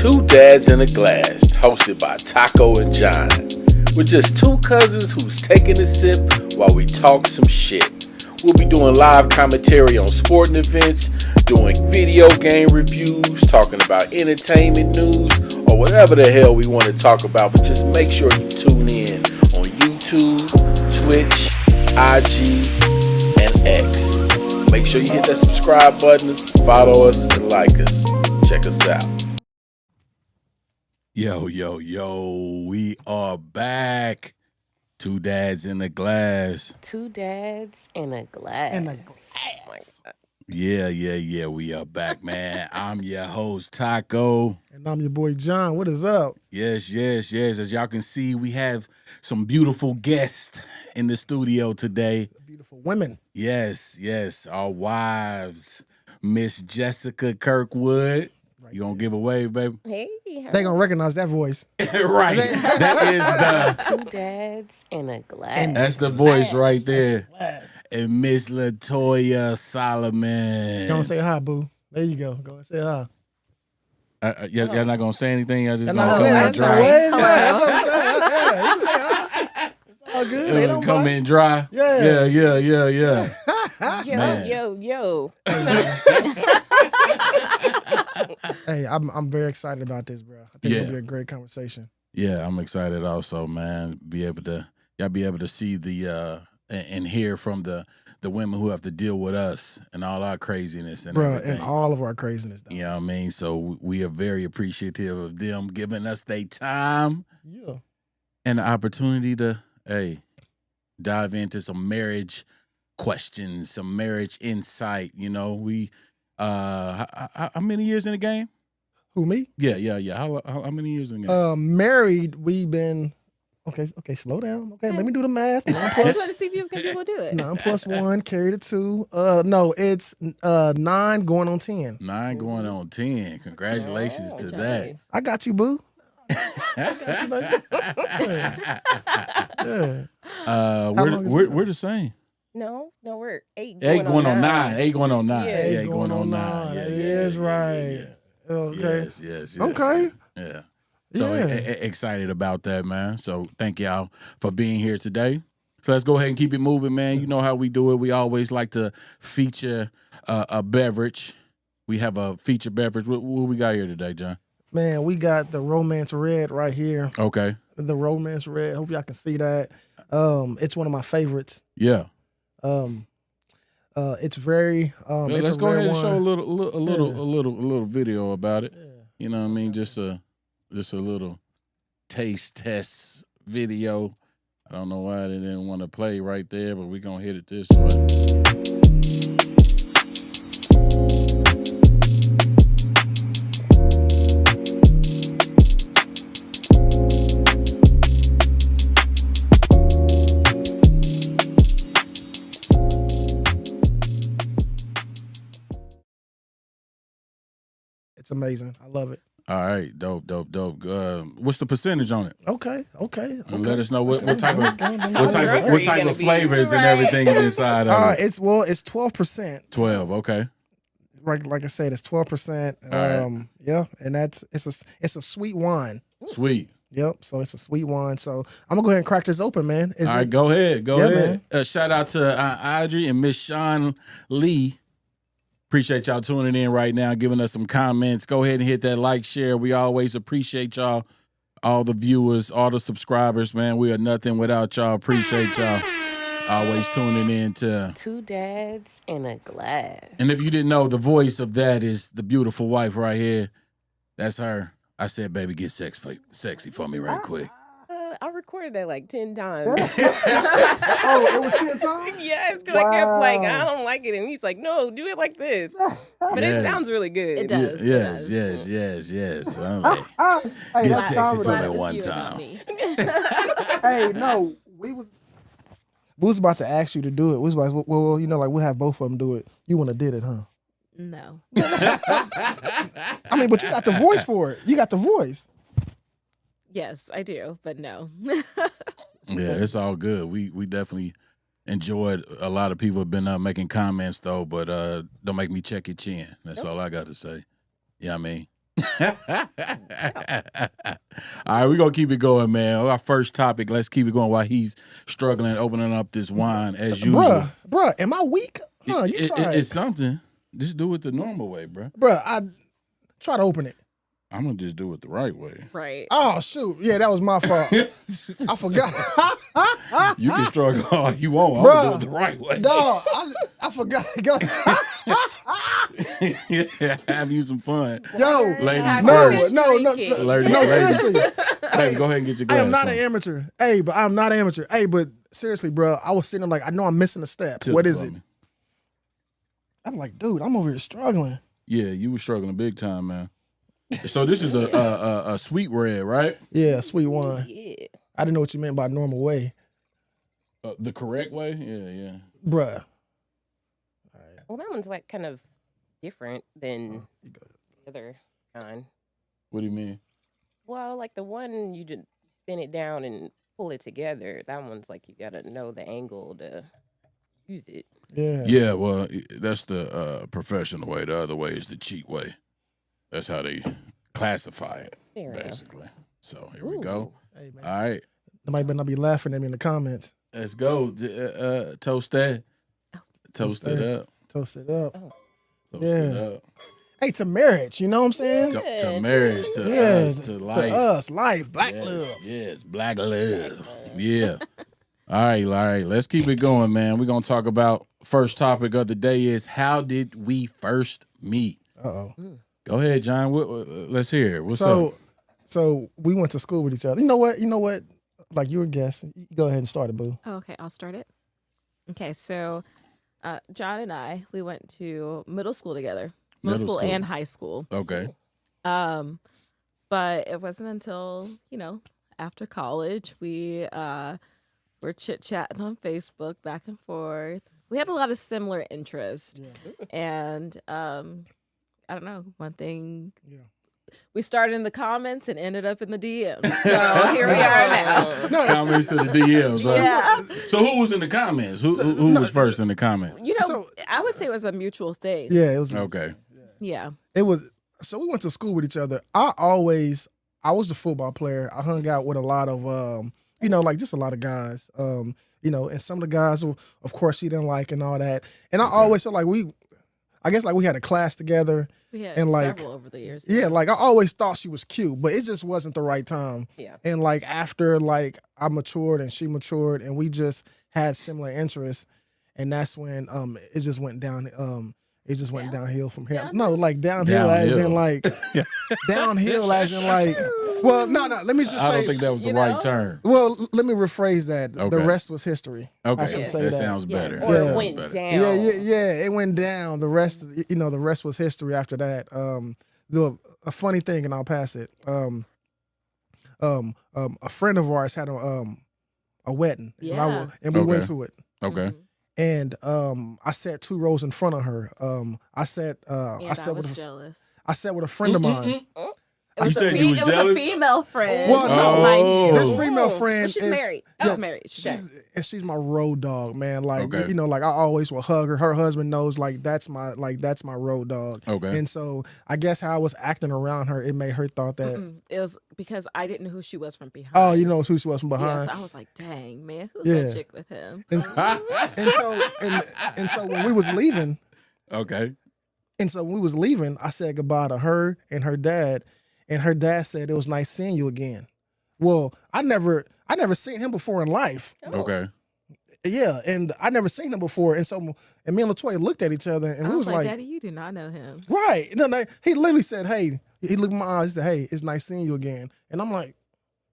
Two Dads in a Glass, hosted by TAKCO and John. We're just two cousins who's taking a sip while we talk some shit. We'll be doing live commentary on sporting events, doing video game reviews, talking about entertainment news, or whatever the hell we want to talk about. But just make sure you tune in on YouTube, Twitch, IG, and X. Make sure you hit that subscribe button, follow us, and like us. Check us out. Yo, we are back. Two Dads in a Glass. Two dads in a glass. Yeah, we are back, man. I'm your host, TAKCO. And I'm your boy, John. What is up? Yes. As y'all can see, we have some beautiful guests in the studio today. Beautiful women. Yes, our wives. Miss Jessica Kirkwood. You gonna give away, baby? Hey. They gonna recognize that voice. Right. That is the... Two dads in a glass. That's the voice right there. And Miss LATOYA Solomon. Go and say hi, boo. There you go. Go and say hi. Y'all not gonna say anything? Y'all just And gonna I- come yeah, in that's dry? all right. That's what I'm saying. Yeah, you can say hi. It's all good. They don't Come mind. in dry? Yeah. Man. Yo. Hey, I'm very excited about this, bro. I think Yeah. it'll be a great conversation. Yeah, I'm excited also, man. Y'all be able to see the and hear from the women who have to deal with us and all our craziness and Bro, everything. and all of our craziness, though. You know what I mean? So we are very appreciative of them giving us their time Yeah. and the opportunity to, dive into some marriage questions, some marriage insight. You know, we how many years in the game? Who, me? Yeah. How many years in the game? Married, we've been... Okay, slow down. Okay, let me do the math. 9 I plus, just want to see if you was gonna be able to do it. 9 plus 1, carry the 2. No, it's 9 going on 10. 9 going on 10. Congratulations to that. Nice. I got you, boo. Yeah. long has it been? We're the same. No, we're 8 8 going on 9. 8 going on 9. Yeah. 8 going on 9. That is right. Yeah. Okay. Yes. Okay. Yeah. So Yeah. excited about that, man. So thank y'all for being here today. So let's go ahead and keep it moving, man. You know how we do it. We always like to feature a beverage. We have a feature beverage. What we got here today, John? Man, we got the Romance Red right here. Okay. The Romance Red. Hope y'all can see that. It's one of my favorites. Yeah. It's very. Let's a go rare ahead and show a one. little video about it. Yeah. You know what I mean? Just a little taste test video. I don't know why they didn't want to play right there, but we're gonna hit it this way. It's amazing. I love it. All right, dope. What's the percentage on it? Okay. And let us know what type of Right. what type of flavors and everything is inside of it. It's 12%. 12. Okay. Right, like I said, it's 12%. right. Yeah, and it's a sweet wine. Sweet. Yep. So it's a sweet wine. So I'm gonna go ahead and crack this open, man. All right, go ahead. Yeah, ahead. Shout out to Audrey and Miss Sean Lee. Appreciate y'all tuning in right now, giving us some comments. Go ahead and hit that like, share. We always appreciate y'all, all the viewers, all the subscribers, man. We are nothing without y'all. Appreciate y'all always tuning in to. Two dads in a glass. And if you didn't know, the voice of that is the beautiful wife right here. That's her. I said, baby, get sexy for me right quick. I recorded that like 10 times. Oh, it was 10 times? Yes, because I kept like, Wow. I don't like it. And he's like, no, do it like this. But Yes. it sounds really good. It does. Yes. I'm like, Hey, get that's sexy comedy. for me It was one you and time. not me. Hey, no, we was about to ask you to do it. We was like, well, you know, like we'll have both of them do it. You wouldn't have did it, huh? No. I mean, but you got the voice for it. You got the voice. Yes, I do, but no. Yeah, it's all good. We definitely enjoyed. A lot of people have been making comments though, but don't make me check your chin. That's all I got to say. Yeah, I mean, All right, we're gonna keep it going, man. Our first topic, let's keep it going while he's struggling opening up this wine as usual. Bruh, am I weak? Huh, you try It's something. Just do it the normal way, bruh. Bruh, I try to open it. I'm gonna just do it the right way. Right. Oh shoot. Yeah, that was my fault. I forgot. You can struggle all you want. I'm Bruh. gonna do it the right way. Dog, I forgot. Have you some fun. Yo, Ladies no, first. no, Ladies, no, ladies. seriously. Baby, go ahead and get your glass. I am not on. an amateur. Hey, but I'm not an amateur. Hey, but seriously, bro, I was sitting there like, I know I'm missing a step. Tip What is for it? me. I'm like, dude, I'm over here struggling. Yeah, you were struggling big time, man. So this is a sweet red, right? Yeah, sweet wine. Yeah. I didn't know what you meant by normal way. The correct way? Yeah. Bruh. Well, that one's like kind of different than the other kind. What do you mean? Well, like the one you just spin it down and pull it together. That one's like you gotta know the angle to use it. Yeah. Yeah, well, that's the professional way. The other way is the cheat way. That's how they classify it, Fair enough. basically. So here we go. Hey, man. All right, Nobody better not be laughing at me in the comments. let's go. Toast that. Toast it up. Toast it up. Toast Yeah. it up. Hey, to marriage, you know what I'm saying? To marriage, to Yeah, us, to life. To us, life, black Yes, love. yes, black love. Yeah. All right. Let's keep it going, man. We're going to talk about first topic of the day is how did we first meet? Uh-oh. Go ahead, John. Let's hear it. What's up? So we went to school with each other. You know what? Like you were guessing. You go ahead and start it, boo. Oh, okay, I'll start it. Okay, so John and I, we went to middle school together. Middle school and high school. Okay. But it wasn't until, after college, we were chit-chatting on Facebook back and forth. We had a lot of similar interests. And I don't know, one thing, we started in the comments and ended up in the DMs. So here we are now. Comments to the DMs. Huh? Yeah. So who was in the comments? Who was first in the comments? I would say it was a mutual thing. Yeah, it was. Okay. Yeah. It was. So we went to school with each other. I was the football player. I hung out with a lot of, like just a lot of guys. And some of the guys, of course, she didn't like and all that. And I always felt like we had a class together. We had and several over the years. Yeah, like I always thought she was cute, but it just wasn't the right time. Yeah. And like after like I matured and she matured and we just had similar interests, and that's when it just went down. It just went downhill from here. No, like downhill as in like downhill as in like. Well, no. Let me just say. I don't think that was the right term. Well, let me rephrase that. Okay. The rest was history. Okay, I should say that sounds better. Or That it sounds went better. down. Yeah. It went down. The rest, the rest was history after that. A funny thing, and I'll pass it. A friend of ours had a wedding. Yeah. And we went Okay. to it. Okay. And I sat 2 rows in front of her. I sat was jealous. I sat with a friend of mine. It was, said you was it was jealous? a female friend. Well, no, mind you. this female friend Well, she's is married. yeah, She's married. she's my road dog, man. Like Okay. like I always will hug her. Her husband knows like that's my road dog. Okay. And so I guess how I was acting around her, it made her thought that It was because I didn't know who she was from behind. oh, you know who she was from Yeah, behind. so I was like, dang, man, who's Yeah. that chick with him? And so when we was leaving, Okay. I said goodbye to her and her dad. And her dad said it was nice seeing you again. Well, I never seen him before in life. Okay. Yeah, and I never seen him before. And so me and LaToya looked at each other and I we was was like, Daddy, you do not know him. right. No, he literally said, hey, he looked in my eyes and said, hey, it's nice seeing you again. And I'm like,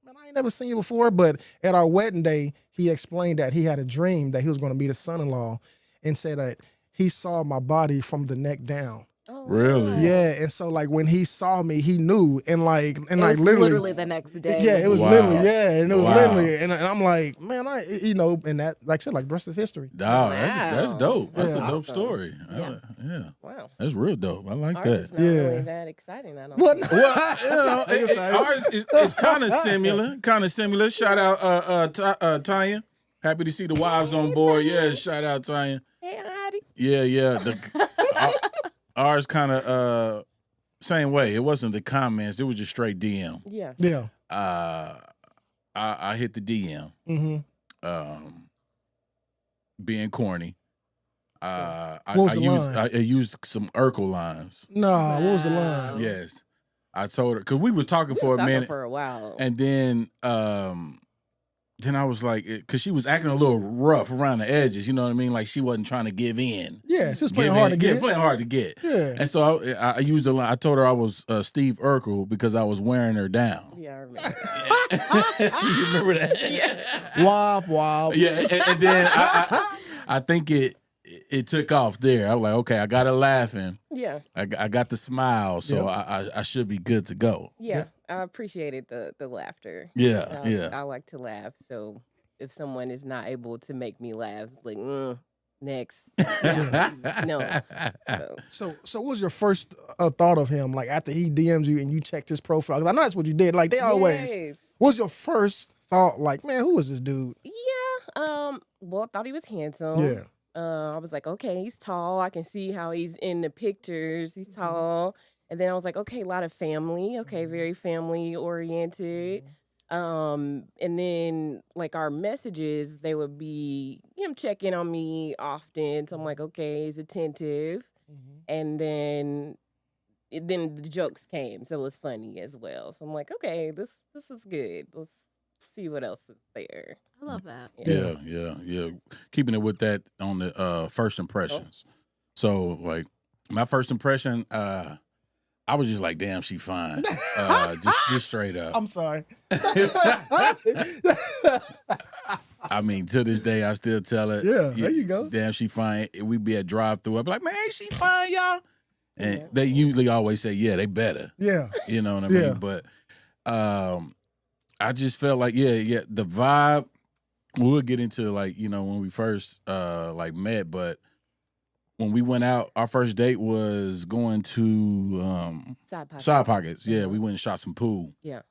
man, I ain't never seen you before. But at our wedding day, he explained that he had a dream that he was going to meet his son-in-law and said that he saw my body from the neck down. Oh, Really? Yeah, and so like when he saw me, he knew, and It was literally the next day. yeah, it was Wow. literally, and it was Wow. literally, and I'm like, man, and that, like I said, like the rest is history. Dog, that's dope. That's Yeah. a dope Awesome. story. Yeah. Yeah. Wow. That's real dope. I like Ours that. is not Yeah. really that exciting. I don't What? think. Well, you know, ours is kind of similar. Shout out Tanya. Happy to see the wives on board. Yeah, shout out Tanya. Hey, Heidi. Yeah. Ours kind of same way. It wasn't the comments. It was just straight DM. Yeah. Yeah. I hit the DM. Mm-hmm. Being corny. What was the line? I used some Urkel lines. No, what was the line? Yes. I told her, because we was talking We for was a talking minute. for a while. And then I was like, because she was acting a little rough around the edges, you know what I mean? Like she wasn't trying to give in. Yeah, she was playing hard to get. Yeah, playing hard to get. Yeah. And so I used the line. I told her I was Steve Urkel because I was wearing her down. Yeah, I remember. You remember that? Yeah. Wop, wop. Yeah, and then I think it took off there. I was like, okay, I got her laughing. Yeah. I got the smile, so I should be good to go. Yeah. I appreciated the laughter. Yeah, yeah. I like to laugh. So if someone is not able to make me laugh, it's like, next. Yeah. No. So what was your first thought of him? Like after he DM'd you and you checked his profile? 'Cause I know that's what you did. Like they always. Yes. What was your first thought? Like, man, who is this dude? Yeah. Well, I thought he was handsome. Yeah. I was like, okay, he's tall. I can see how he's in the pictures. He's tall. And then I was like, okay, a lot of family. Okay, very family oriented. And then like our messages, they would be him checking on me often. So I'm like, okay, he's attentive. And then the jokes came, so it was funny as well. So I'm like, okay, this is good. Let's see what else is there. I love that. Yeah. Keeping it with that on the first impressions. So like my first impression, I was just like, damn, she fine. Just straight up. I'm sorry. I mean, to this day, I still tell it. Yeah, there you go. Damn, she fine. We be at drive-through. I'd be like, man, ain't she fine, y'all? And they usually always say, yeah, they better. Yeah. You know what I mean? But I just felt like, the vibe, we'll get into like, when we first like met, but when we went out, our first date was going to Side Pockets. Yeah, we went and shot some pool. Yeah.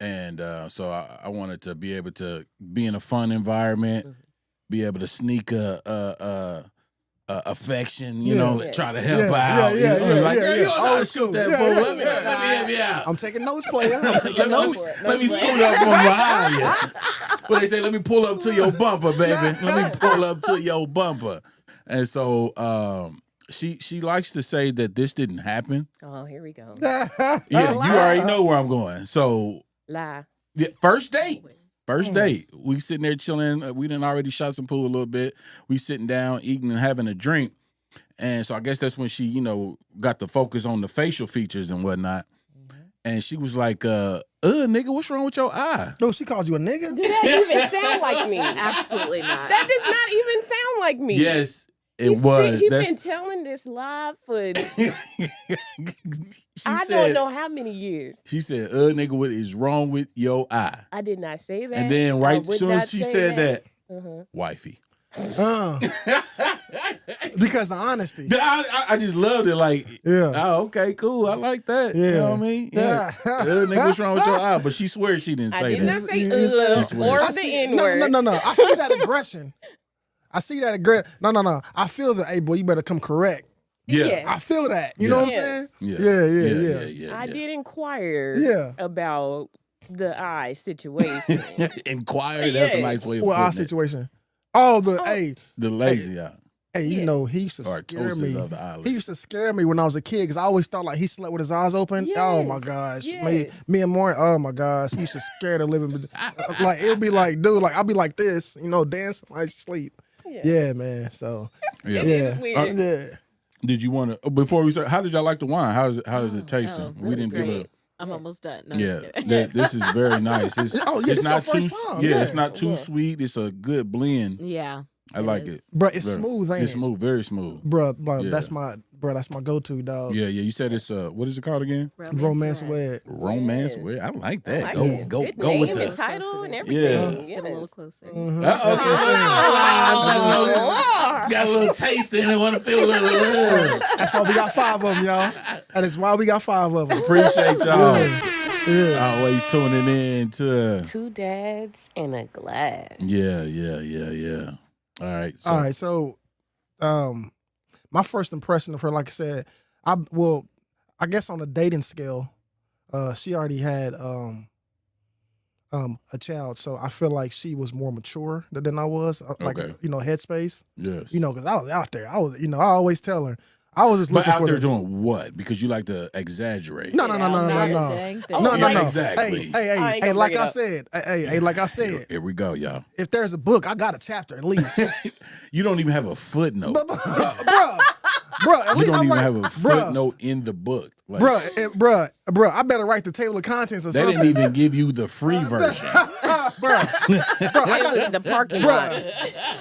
And so I wanted to be able to be in a fun environment, be able to sneak a affection, try to help out. Yeah. You don't know how to shoot that fool. Let me help you out. I'm taking notes, player. I'm taking notes. Let me scoot up from behind you. But they say, let me pull up to your bumper, baby. Let me pull up to your bumper. And so she likes to say that this didn't happen. Oh, here we go. Yeah, you already know where I'm going. So Lie. yeah, first date. First date. We sitting there chilling. We done already shot some pool a little bit. We sitting down, eating and having a drink. And so I guess that's when she, got the focus on the facial features and whatnot. And she was like, nigga, what's wrong with your eye? No, she calls you a nigga? Does that even sound like me? Absolutely not. That does not even sound like me. Yes, it was. He's been telling this lie for don't know how many years. She said, nigga, what is wrong with your eye? I did not say that. And then as soon as she said that, wifey. Because the honesty. I just loved it. Like, okay, cool. I like that. You know what I mean? Yeah. Nigga, what's wrong with your eye? But she swears she didn't say that. I did not say or the N-word. No. I see that aggression. No. I feel that, hey, boy, you better come correct. Yeah. Yes. I feel that. You know what I'm saying? Yeah. I did inquire about the eye situation. Inquire? That's a nice way of putting eye it. situation? The lazy eye. Hey, he used to scare me. Of the eyelid. He used to scare me when I was a kid because I always thought like he slept with his eyes open. Yes. Oh my gosh, Yes. me and Maureen. Oh my gosh, he used to scare the living. Like it'll be like, dude, like I'll be like this, dancing while I sleep. Yeah, man. So It's weird. Did you want to before we start? How did y'all like the wine? How is it tasting? We didn't give a. I'm almost done. No, this is very nice. It's not too. It's not too sweet. It's a good blend. Yeah. I like it. Bro, it's smooth, ain't it? It's smooth, very smooth. Bro, that's my go-to, dog. Yeah. You said it's what is it called again? Romance Wed. Romance Wed. I like that. Like go Good go name with and the title and everything. Get a little closer. Got a little taste in it. Want to feel a little love. That's why we got 5 of them, y'all. That is why we got 5 of them. Appreciate y'all. Always tuning in to 2 dads and a glass. Yeah. All right. So, my first impression of her, like I said, I I guess on the dating scale, she already had a child, so I feel like she was more mature than I was. Like headspace. Yes. Because I was out there. I was, I always tell her. I was just But looking out for there doing what? Because you like to exaggerate. No. Exactly. Hey, like I said. Hey, like I said. Here we go, y'all. If there's a book, I got a chapter at least. You don't even have a footnote. Bro, at You least don't I'm even like, have a footnote in the book. Like, bro, I better write the table of contents or they something. didn't even give you the free version. bro, I got the parking lot.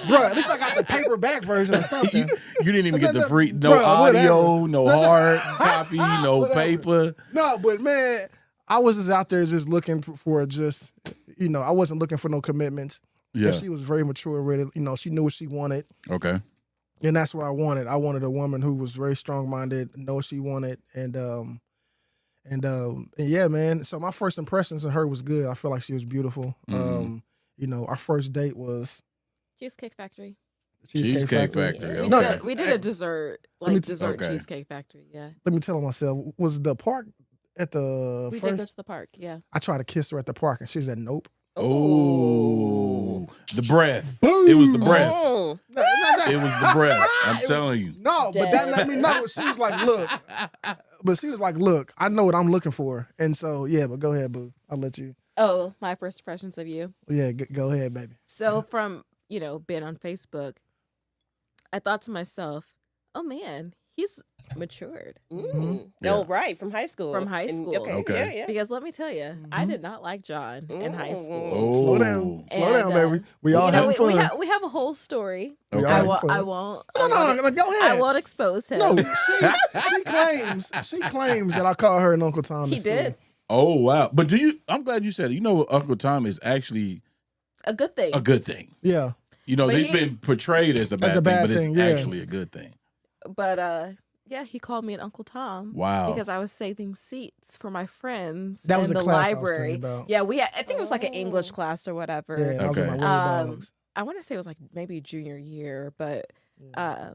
Bro, at least I got the paperback version or something. You didn't even get the free, no Bro, audio, whatever. no hard copy, no Whatever. paper. No, but man, I was just out there just looking for just, I wasn't looking for no commitments. Yeah. And she was very mature with it. She knew what she wanted. Okay. And that's what I wanted. I wanted a woman who was very strong-minded, know what she wanted, and yeah, man. So my first impressions of her was good. I felt like she was beautiful. Our first date was Cheesecake Factory. Cheesecake Factory. Okay. We did a dessert, dessert Cheesecake Factory. Yeah. Let me tell myself, was the park at the We first? did go to the park. Yeah. I tried to kiss her at the park, and she said, nope. Oh, the breath. It was the breath. Oh. It was the breath. I'm telling you. No, but that let me know. She was like, look, I know what I'm looking for. And so, yeah, but go ahead, boo. I'll let you. Oh, my first impressions of you. Yeah, go ahead, baby. So from, being on Facebook, I thought to myself, oh man, he's matured. Oh, right, from high school. From high school. Okay. Yeah. Because let me tell you, I did not like John in high school. Oh. Slow down, baby. We all You know, having fun. we have a whole story. We all Okay. having I fun. won't. No, go ahead. I won't expose him. No, she claims that I call her an Uncle Tom. He did. Oh, wow. But I'm glad you said it. Uncle Tom is actually A good thing. a good thing. Yeah. But He's been portrayed as the bad, bad thing, but thing, it's yeah. actually a good thing. But yeah, he called me an Uncle Tom. Wow. Because I was saving seats for my friends That was in the the class I was library. telling you about. Yeah, I think it was like an English class or whatever. Yeah, I was with my Okay. Wonder Dogs. I want to say it was like maybe junior year, but I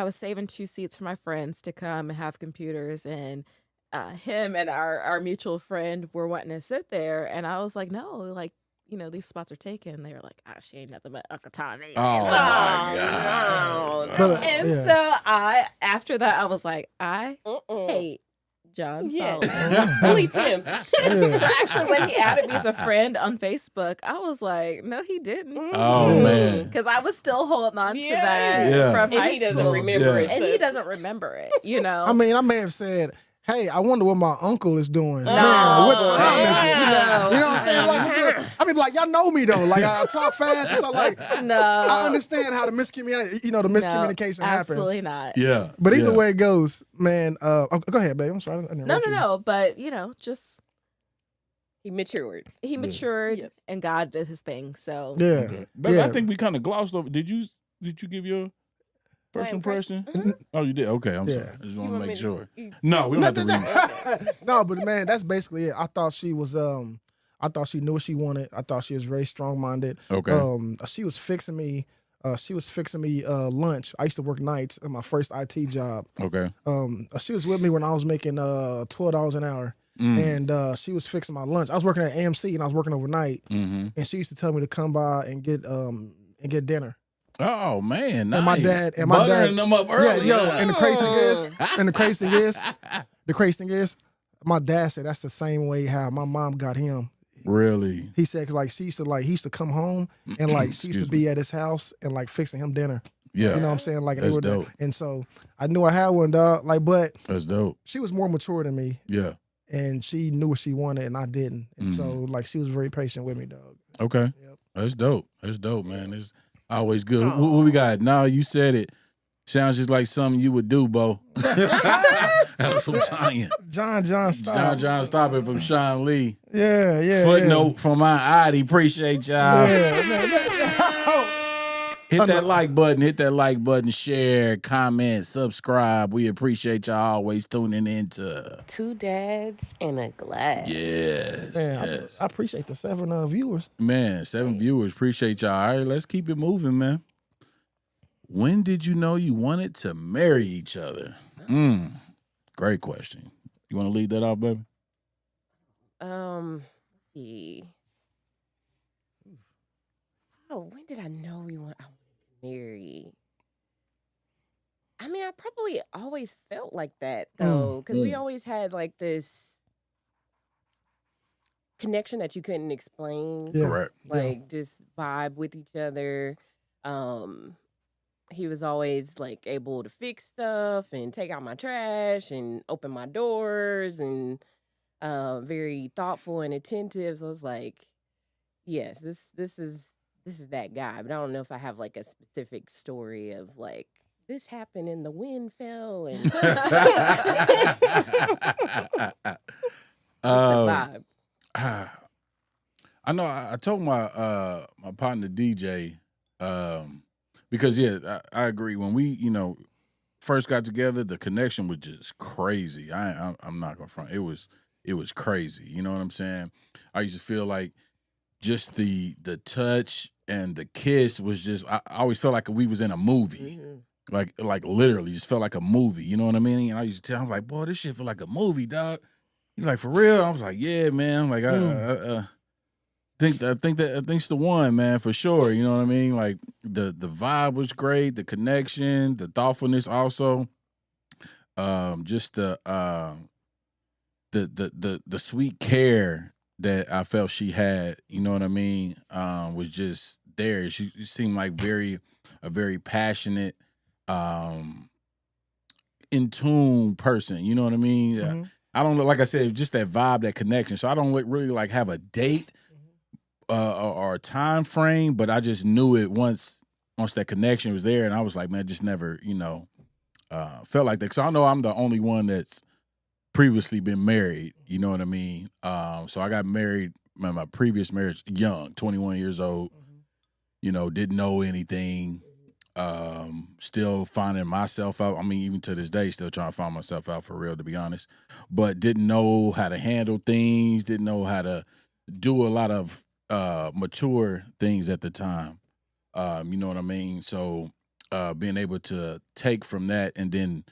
was saving 2 seats for my friends to come and have computers, and him and our mutual friend were wanting to sit there, and I was like, no, like, these spots are taken. They were like, she ain't nothing but Uncle Tommy. Oh, my God. But, And so after that, I was like, I hate John Solomon. Bleep him. So actually, when he added me as a friend on Facebook, I was like, no, he didn't. Oh, man. Because I was still holding on to Yeah. that Yeah. from And high he doesn't school. remember Yeah. it. And so- he doesn't remember it, I mean, I may have said, hey, I wonder what my uncle is doing. No. Man, what time is it? No. You know what I'm saying? Like, I mean, like, y'all know me, though. Like, I talk fast, and so, like, No. I understand how the miscommunication happened. Absolutely not. Yeah. But either yeah. way it goes, man, go ahead, babe. I'm sorry. I didn't No, interrupt you. no. But, just He matured. he matured Yes. and God did his thing. So, Yeah. Okay. But Yeah. I think we kind of glossed over. Did you give your first My impression? impression? Oh, you did? Okay, I'm Yeah. sorry. I just want to make sure. You- No, we don't have to read. No, but man, that's basically it. I thought she was I thought she knew what she wanted. I thought she was very strong minded. Okay. She was fixing me lunch. I used to work nights at my first IT job. Okay. She was with me when I was making $12 an hour. Mm. And she was fixing my lunch. I was working at AMC and I was working overnight. Mm-hmm. And she used to tell me to come by and get dinner. Oh man, nice. And my dad buttering them up early. Yeah, yo, and the crazy thing is, my dad said that's the same way how my mom got him. Really? He said, 'cause like he used to come home and like she used to be at his house and like fixing him dinner. Yeah. You know what I'm saying? Like, That's dope. And so I knew I had one, dog. Like, but That's dope. she was more mature than me, Yeah. and she knew what she wanted, and I didn't. And so Mm-hmm. like she was very patient with me, dog. Okay. Yep. That's dope. That's dope, man. It's always good. What we got? Now you said it. Sounds just like something you would do, Bo. That was from Tanya. John, stop. John, stop it from Sean Lee. Yeah. Footnote from my Adi. Appreciate y'all. Hit that like button, share, comment, subscribe. We appreciate y'all always tuning into. 2 dads and a glass. Yes. Man, yes. I appreciate the 7 viewers. Man, 7 viewers. Appreciate y'all. All right, let's keep it moving, man. When did you know you wanted to marry each other? Great question. You want to lead that off, baby? Let's see. Oh, when did I know I wanted to marry? I mean, I probably always felt like that though, because we always had like this connection that you couldn't explain. Yeah. Correct. Like just vibe with each other. He was always like able to fix stuff and take out my trash and open my doors and very thoughtful and attentive. So I was like, yes, this is that guy. But I don't know if I have like a specific story of like this happened and the wind fell and just a vibe. I know. I told my my partner DJ because I agree. When we first got together, the connection was just crazy. I'm not gonna front. It was crazy. You know what I'm saying? I used to feel like just the touch and the kiss was just. I always felt like we was in a movie. Mm-hmm. Like literally, just felt like a movie. You know what I mean? And I used to tell him like, boy, this shit feel like a movie, dog. He's like, for real? I was like, yeah, man. Like I think it's the one, man, for sure. You know what I mean? Like the vibe was great, the connection, the thoughtfulness also. Just the sweet care that I felt she had, you know what I mean, was just there. She seemed like a very passionate, in tune person. You know what I mean? Mm-hmm. I don't know, like I said, just that vibe, that connection. So I don't really like have a date or a time frame, but I just knew it once that connection was there, and I was like, man, just never, felt like that. So I know I'm the only one that's previously been married. You know what I mean? So I got married my previous marriage young, 21 years old. Didn't know anything. Still finding myself out. I mean, even to this day, still trying to find myself out for real, to be honest. But didn't know how to handle things. Didn't know how to do a lot of mature things at the time. You know what I mean? So being able to take from that and then,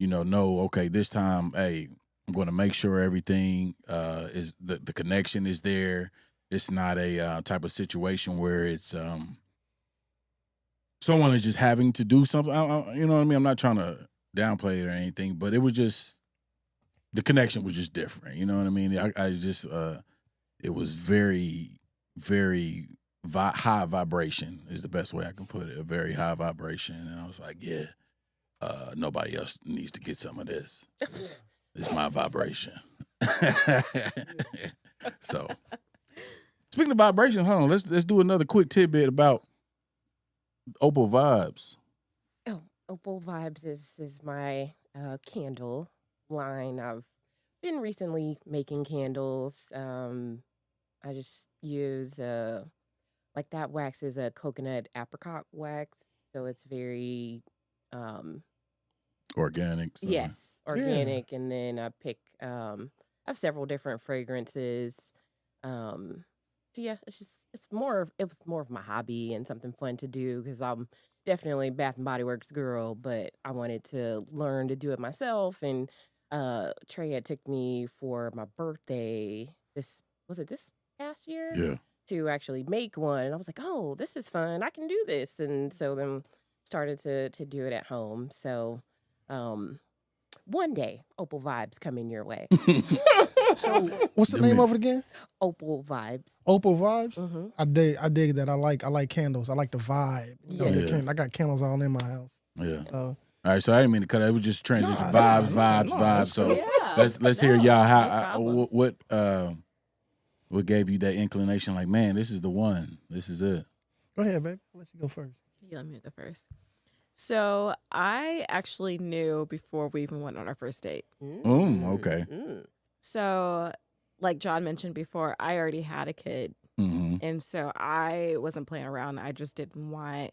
know, okay, this time, hey, I'm going to make sure everything is the connection is there. It's not a type of situation where it's someone is just having to do something. You know what I mean? I'm not trying to downplay it or anything, but it was just, the connection was just different. You know what I mean? I just, it was very, very high vibration is the best way I can put it. A very high vibration. And I was like, yeah, nobody else needs to get some of this. It's my vibration. So, speaking of vibration, hold on. Let's do another quick tidbit about Opal Vibes. Oh, Opal Vibes is my candle line. I've been recently making candles. I just use like that wax is a coconut apricot wax, so it's very Organic. So. yes, organic. Yeah. And then I pick I have several different fragrances. So yeah, it's more of my hobby and something fun to do because I'm definitely Bath and Body Works girl, but I wanted to learn to do it myself. And Trey had took me for my birthday. This past year? Yeah. To actually make one, and I was like, oh, this is fun. I can do this, and so then started to do it at home. So one day, Opal Vibes coming your way. So, what's the name of it again? Opal Vibes. Opal Vibes. Mm-hmm. I dig that. I like candles. I like the vibe. I got candles all in my house. Yeah. All right. So I didn't mean to cut it. It was just transition. Vibes. So yeah. let's hear y'all how what gave you that inclination? Like, man, this is the one. This is it. Go ahead, baby. I'll let you go first. Yeah, let me go first. So I actually knew before we even went on our first date. Okay. So, like John mentioned before, I already had a kid. Mm-hmm. And so I wasn't playing around. I just didn't want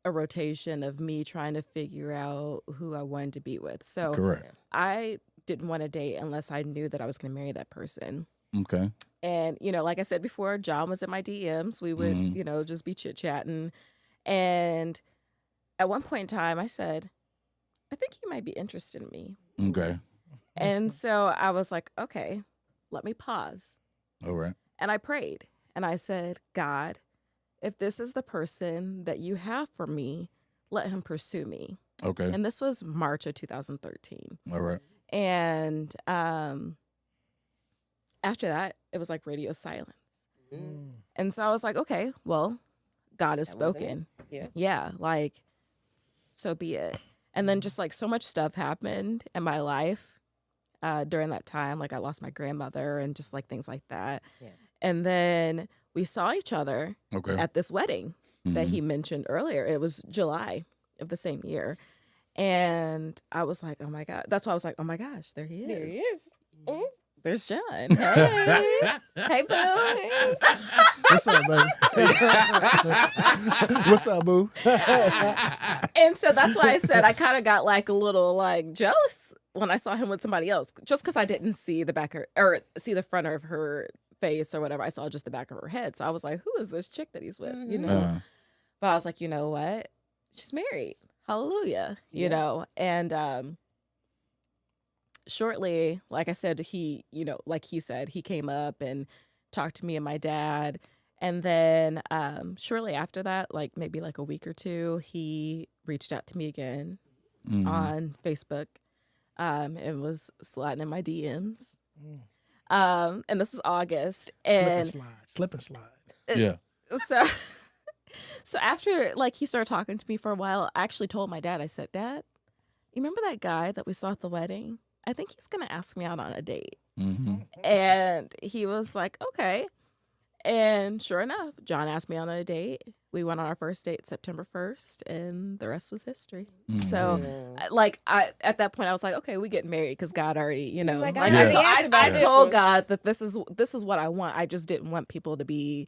a rotation of me trying to figure out who I wanted to be with. So correct. I didn't want to date unless I knew that I was going to marry that person. Okay. And, like I said before, John was in my DMs. We would, just be chit-chatting. And at one point in time, I said, I think he might be interested in me. Okay. And so I was like, okay, let me pause. All right. And I prayed and I said, God, if this is the person that you have for me, let him pursue me. Okay. And this was March of 2013. All right. And after that, it was like radio silence. And so I was like, okay, well, God has spoken. Yeah, like, so be it. And then just like so much stuff happened in my life during that time. Like I lost my grandmother and just like things like that. Yeah. And then we saw each other at this wedding that he mentioned earlier. It was July of the same year. And I was like, oh my God. That's why I was like, oh my gosh, there he is. There he is. Mm-hmm. There's John. Hey. Hey, boo. What's up, baby? What's up, boo? And so that's why I said I kind of got like a little like jealous when I saw him with somebody else, just because I didn't see the back or see the front of her face or whatever. I saw just the back of her head. So I was like, who is this chick that he's with? You know? But I was like, you know what? She's married. Hallelujah. You know? And shortly, like I said, he, you know, like he said, he came up and talked to me and my dad. And then shortly after that, like maybe like a week or two, he reached out to me again on Facebook and was sliding in my DMs. And this is August. And Slip and slide. Yeah. So after like he started talking to me for a while, I actually told my dad, I said, Dad, you remember that guy that we saw at the wedding? I think he's going to ask me out on a date. And he was like, okay. And sure enough, John asked me on a date. We went on our first date September 1st, and the rest was history. So, like, at that point, I was like, okay, we getting married because God already, you know. Like, I told God that this is what I want. I just didn't want people to be,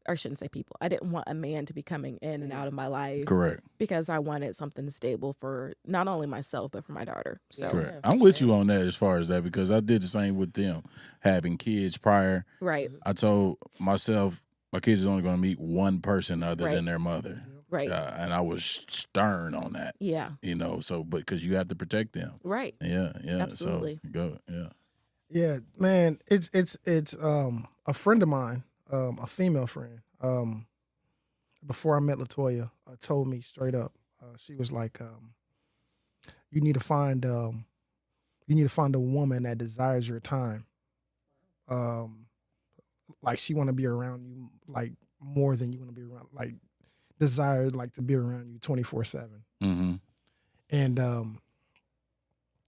or I shouldn't say people. I didn't want a man to be coming in and out of my life. Correct. Because I wanted something stable for not only myself, but for my daughter. So correct. I'm with you on that as far as that, because I did the same with them, having kids prior. Right. I told myself my kids is only going to meet one person other than their mother. Right. And I was stern on that. Yeah. You know, so, but because you have to protect them. Right. Yeah. Yeah. Absolutely. So, go. Yeah. Yeah, man. It's a friend of mine, a female friend, before I met LATOYA, told me straight up. She was like, "You need to find a woman that desires your time. Like she want to be around you, like more than you want to be around. Like desire, like to be around you 24/7." And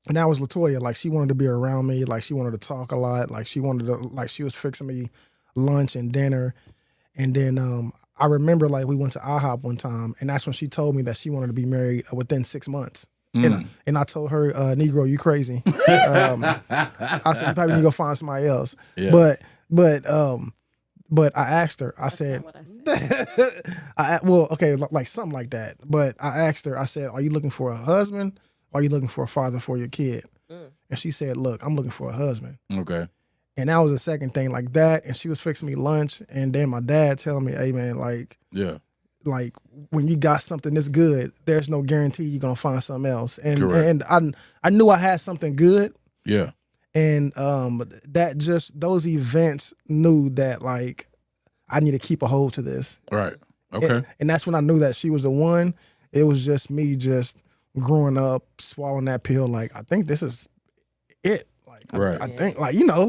that was LATOYA. Like she wanted to be around me. Like she wanted to talk a lot. Like she wanted to, like she was fixing me lunch and dinner. And then I remember like we went to IHOP one time, and that's when she told me that she wanted to be married within 6 months. And I told her, Negro, you crazy. I said, you probably need to go find somebody else. Yeah. But I asked her, I said, well, okay, like something like that. But I asked her, I said, are you looking for a husband or are you looking for a father for your kid? And she said, look, I'm looking for a husband. Okay. And that was the second thing like that. And she was fixing me lunch. And then my dad telling me, hey, man, like, like when you got something this good, there's no guarantee you're going to find something else. And I knew I had something good. Yeah. And that just, those events knew that like I need to keep a hold to this. Right. Okay. And that's when I knew that she was the one. It was just me just growing up, swallowing that pill. Like, I think this is it. Like, I think, like, you know,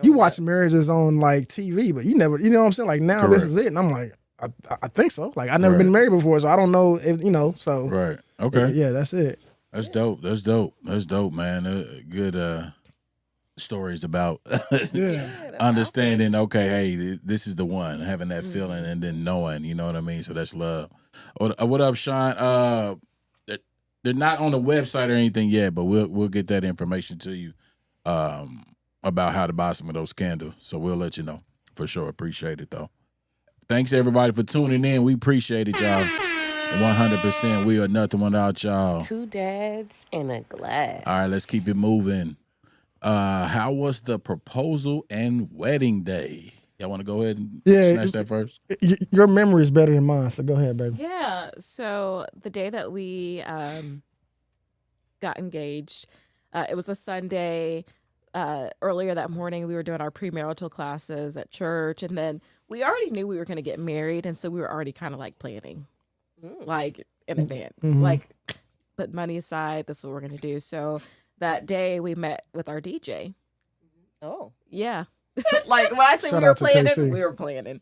you watch marriages on like TV, but you never, you know what I'm saying? Like now this is it. And I'm like, I think so. Like I've never been married before, so I don't know if, you know, so. Right. Okay. Yeah, that's it. That's dope. That's dope. That's dope, man. Good stories about understanding, okay, hey, this is the one, having that feeling and then knowing, you know what I mean? So that's love. What up, Sean? They're not on the website or anything yet, but we'll get that information to you about how to buy some of those candles. So we'll let you know for sure. Appreciate it, though. Thanks, everybody, for tuning in. We appreciate it, y'all. 100%. We are nothing without y'all. 2 dads and a glass. All right, let's keep it moving. How was the proposal and wedding day? Y'all want to go ahead and snatch that first? Your memory is better than mine, so go ahead, baby. Yeah. So the day that we got engaged, It was a Sunday. Earlier that morning, we were doing our premarital classes at church, and then we already knew we were going to get married, and so we were already kind of like planning, like in advance, like put money aside. This is what we're going to do. So that day, we met with our DJ. Oh, yeah. Like when I say Shout we were out to planning, KC. we were planning.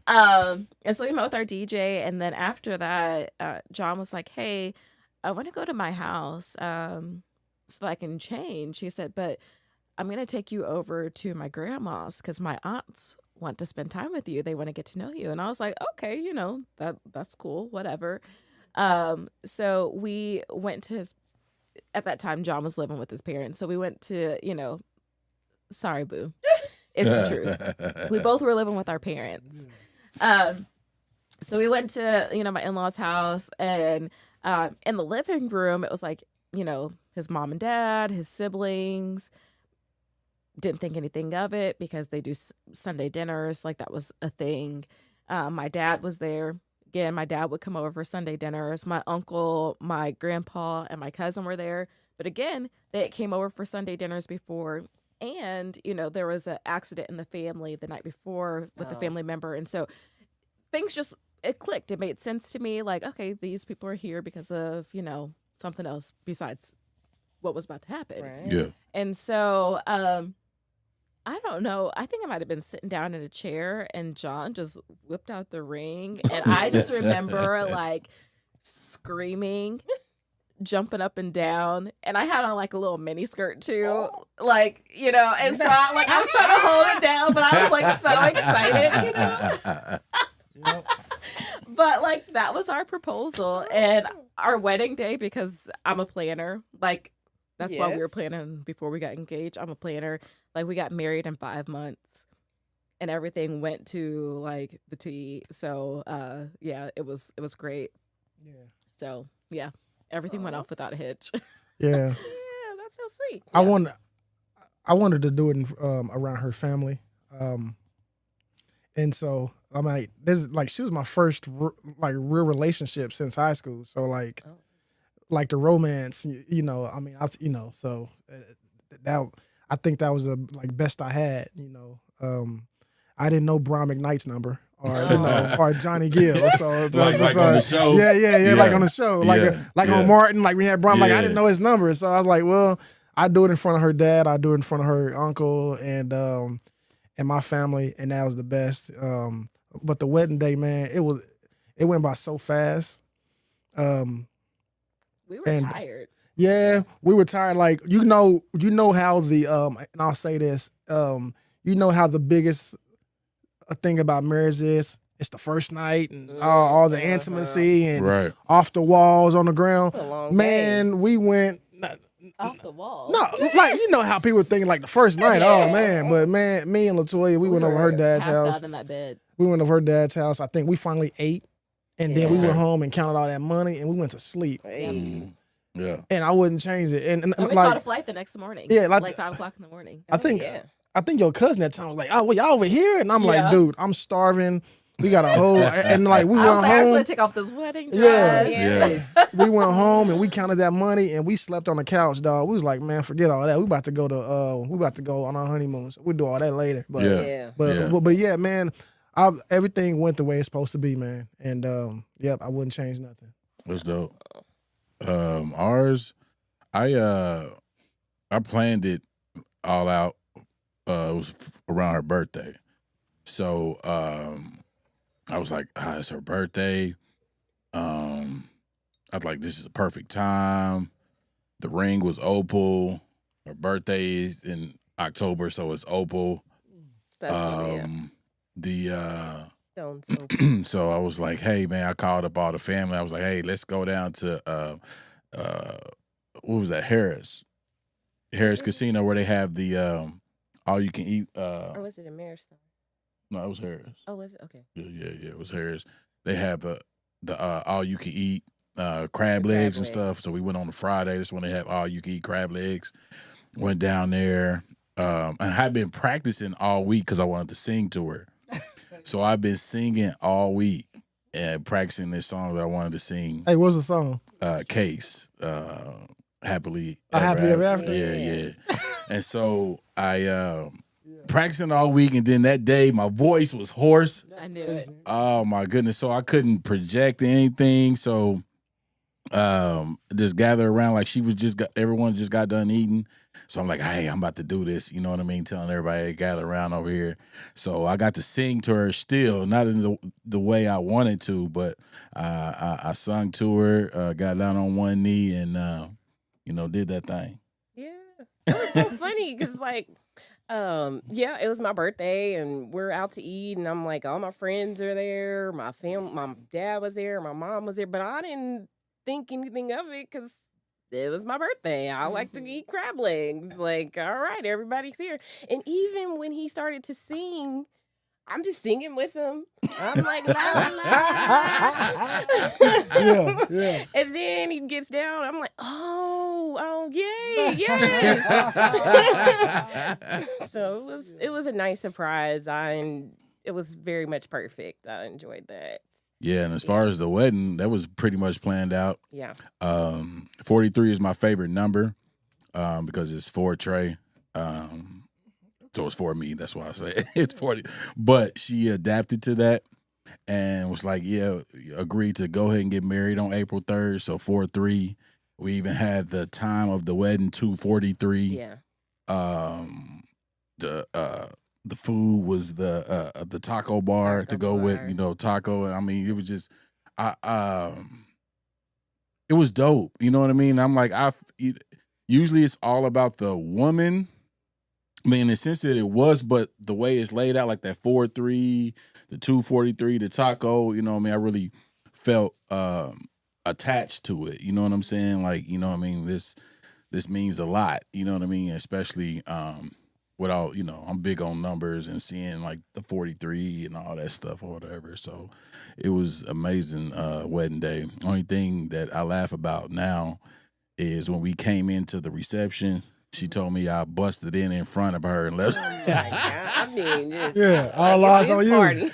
And so we met with our DJ, and then after that, John was like, "Hey, I want to go to my house so I can change." He said, "But I'm going to take you over to my grandma's because my aunts want to spend time with you. They want to get to know you." And I was like, "Okay, that's cool, whatever." So we went to at that time, John was living with his parents. So we went to, sorry, boo. It's the truth. We both were living with our parents. So we went to, my in-laws' house, and in the living room, it was like, his mom and dad, his siblings. Didn't think anything of it because they do Sunday dinners. Like that was a thing. My dad was there. Again, my dad would come over for Sunday dinners. My uncle, my grandpa, and my cousin were there. But again, they came over for Sunday dinners before. And, there was an accident in the family the night before with a family member. And so things it clicked. It made sense to me. Like, okay, these people are here because of, something else besides what was about to happen. right. Yeah. And so, I don't know. I think I might have been sitting down in a chair and John just whipped out the ring. And I just remember like screaming, jumping up and down. And I had on like a little mini skirt too. Like, and so I was trying to hold it down, but I was like so excited, But like that was our proposal and our wedding day because I'm a planner. Like that's why we were planning before we got engaged. I'm a planner. Like we got married in 5 months and everything went to like the T. So it was great. Yeah. So yeah, everything went off without a hitch. Yeah. Yeah, that's so sweet. I Yeah. wanted to do it around her family. And so I'm like, she was my first real relationship since high school. So like the romance, so that I think that was the best I had. I didn't know Brian McKnight's number or or Johnny Gill. So Like on the show? Yeah, like on the show, on Martin, like we had Brian. Like I Yeah. didn't know his number, so I was like, well, I do it in front of her dad, I do it in front of her uncle, and my family, and that was the best. But the wedding day, man, it went by so fast. We were tired. Yeah, we were tired. Like you know how the and I'll say this, how the biggest thing about marriage is it's the first night and all the intimacy and off the walls on the ground. That's a long Man, day. we went Off the wall. no, like how people think like the first night. Oh man, but man, me and LaToya, we went over her dad's passed house. out in that bed. We went over her dad's house. I think we finally ate, and then we went home and counted all that money, and we went to sleep. Hey. Yeah. And I wouldn't change it. And And we caught a flight the next morning. Yeah, like 5 o'clock in the morning. I think yeah. I think your cousin at time was like, "Oh, well, y'all over here," and I'm Yeah. like, "Dude, I'm starving. We got a whole," and like we I was went like, I just home. want to take off this wedding Yeah. dress. Yeah. We went home and we counted that money and we slept on the couch, dog. We was like, man, forget all that. We about to go on our honeymoon. So we'll do all that later. But Yeah. but yeah, man, everything went the way it's supposed to be, man. And I wouldn't change nothing. That's dope. Ours, I planned it all out. It was around her birthday. So I was like, it's her birthday. I was like, this is a perfect time. The ring was opal. Her birthday is in October, so it's opal. That's Stones open. So I was like, hey man, I called up all the family. I was like, hey, let's go down to what was that? Harris Casino, where they have the all you can eat. Or was it a marriage star? No, it was Harris. Oh, was it? Okay. Yeah, it was Harris. They have the all you can eat crab legs and stuff. So we went on a Friday. This when they have all you can eat crab legs. Went down there, and I had been practicing all week because I wanted to sing to her. So I've been singing all week and practicing this song that I wanted to sing. Hey, what's the song? Case. happily Happily ever after. Yeah. And so I practicing all week, and then that day my voice was hoarse. I knew it. Oh my goodness! So I couldn't project anything. So just gather around like everyone just got done eating. So I'm like, hey, I'm about to do this. You know what I mean? Telling everybody to gather around over here. So I got to sing to her still, not in the way I wanted to, but I sung to her, got down on one knee, and did that thing. Yeah, it was so funny because it was my birthday and we're out to eat, and I'm like, all my friends are there, my dad was there, my mom was there, but I didn't think anything of it because it was my birthday. I like to eat crab legs. Like, all right, everybody's here. And even when he started to sing, I'm just singing with him. I'm like, la, la, la. Yeah. And then he gets down. I'm like, oh, yay. So it was a nice surprise. It was very much perfect. I enjoyed that. Yeah, and as far as the wedding, that was pretty much planned out. Yeah. 43 is my favorite number because it's for Trey. So it's for me. That's why I say it's 40. But she adapted to that and was like, yeah, agreed to go ahead and get married on April 3rd. So 4-3. We even had the time of the wedding, 2:43. Yeah. The food was the taco bar to go with, taco. I mean, it was just, it was dope. You know what I mean? I'm like, usually it's all about the woman. I mean, in the sense that it was, but the way it's laid out, like that 4-3, the 2:43, the taco, you know what I mean? I really felt attached to it. You know what I'm saying? Like, you know what I mean? This means a lot. You know what I mean? Especially without, I'm big on numbers and seeing like the 43 and all that stuff or whatever. So it was amazing wedding day. Only thing that I laugh about now is when we came into the reception, she told me I busted in front of her and left. Oh my God. I mean, all eyes on you. Party.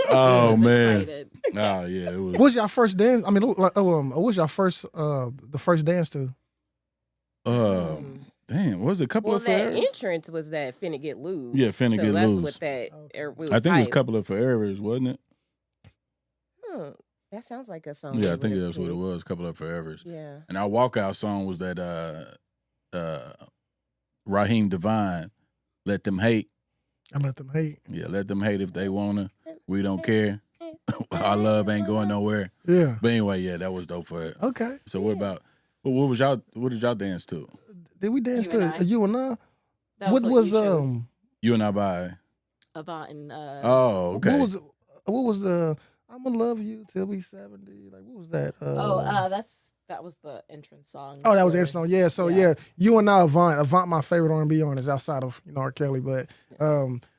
Oh man. Excited. Oh yeah. It was. What was your first dance? I mean, what was your first the first dance to? Damn, was it a couple Well, of that forever? entrance was that Finna Get Loose. Yeah, Finna Get that's Loose. What that. I think it was a couple of forevers, wasn't it? That sounds like a song. Yeah, I think that's what it was. A couple of forevers. Yeah. And our walkout song was that Raheem Devine, "Let Them Hate." I let them hate. Yeah, let them hate if they wanna. We don't care. Our love ain't going nowhere. Yeah. But anyway, yeah, that was dope for it. Okay. So what about? What was y'all? What did y'all dance to? Did we dance You and to I. You and I? That What what was you chose. You and I by. Avant and Oh, okay. What was the I'm gonna love you till we 70? Like what was that? that was the entrance song. Oh, that was the for- entrance song. Yeah. So Yeah. You and I, Avant, my favorite R&B artist outside of R. Kelly, but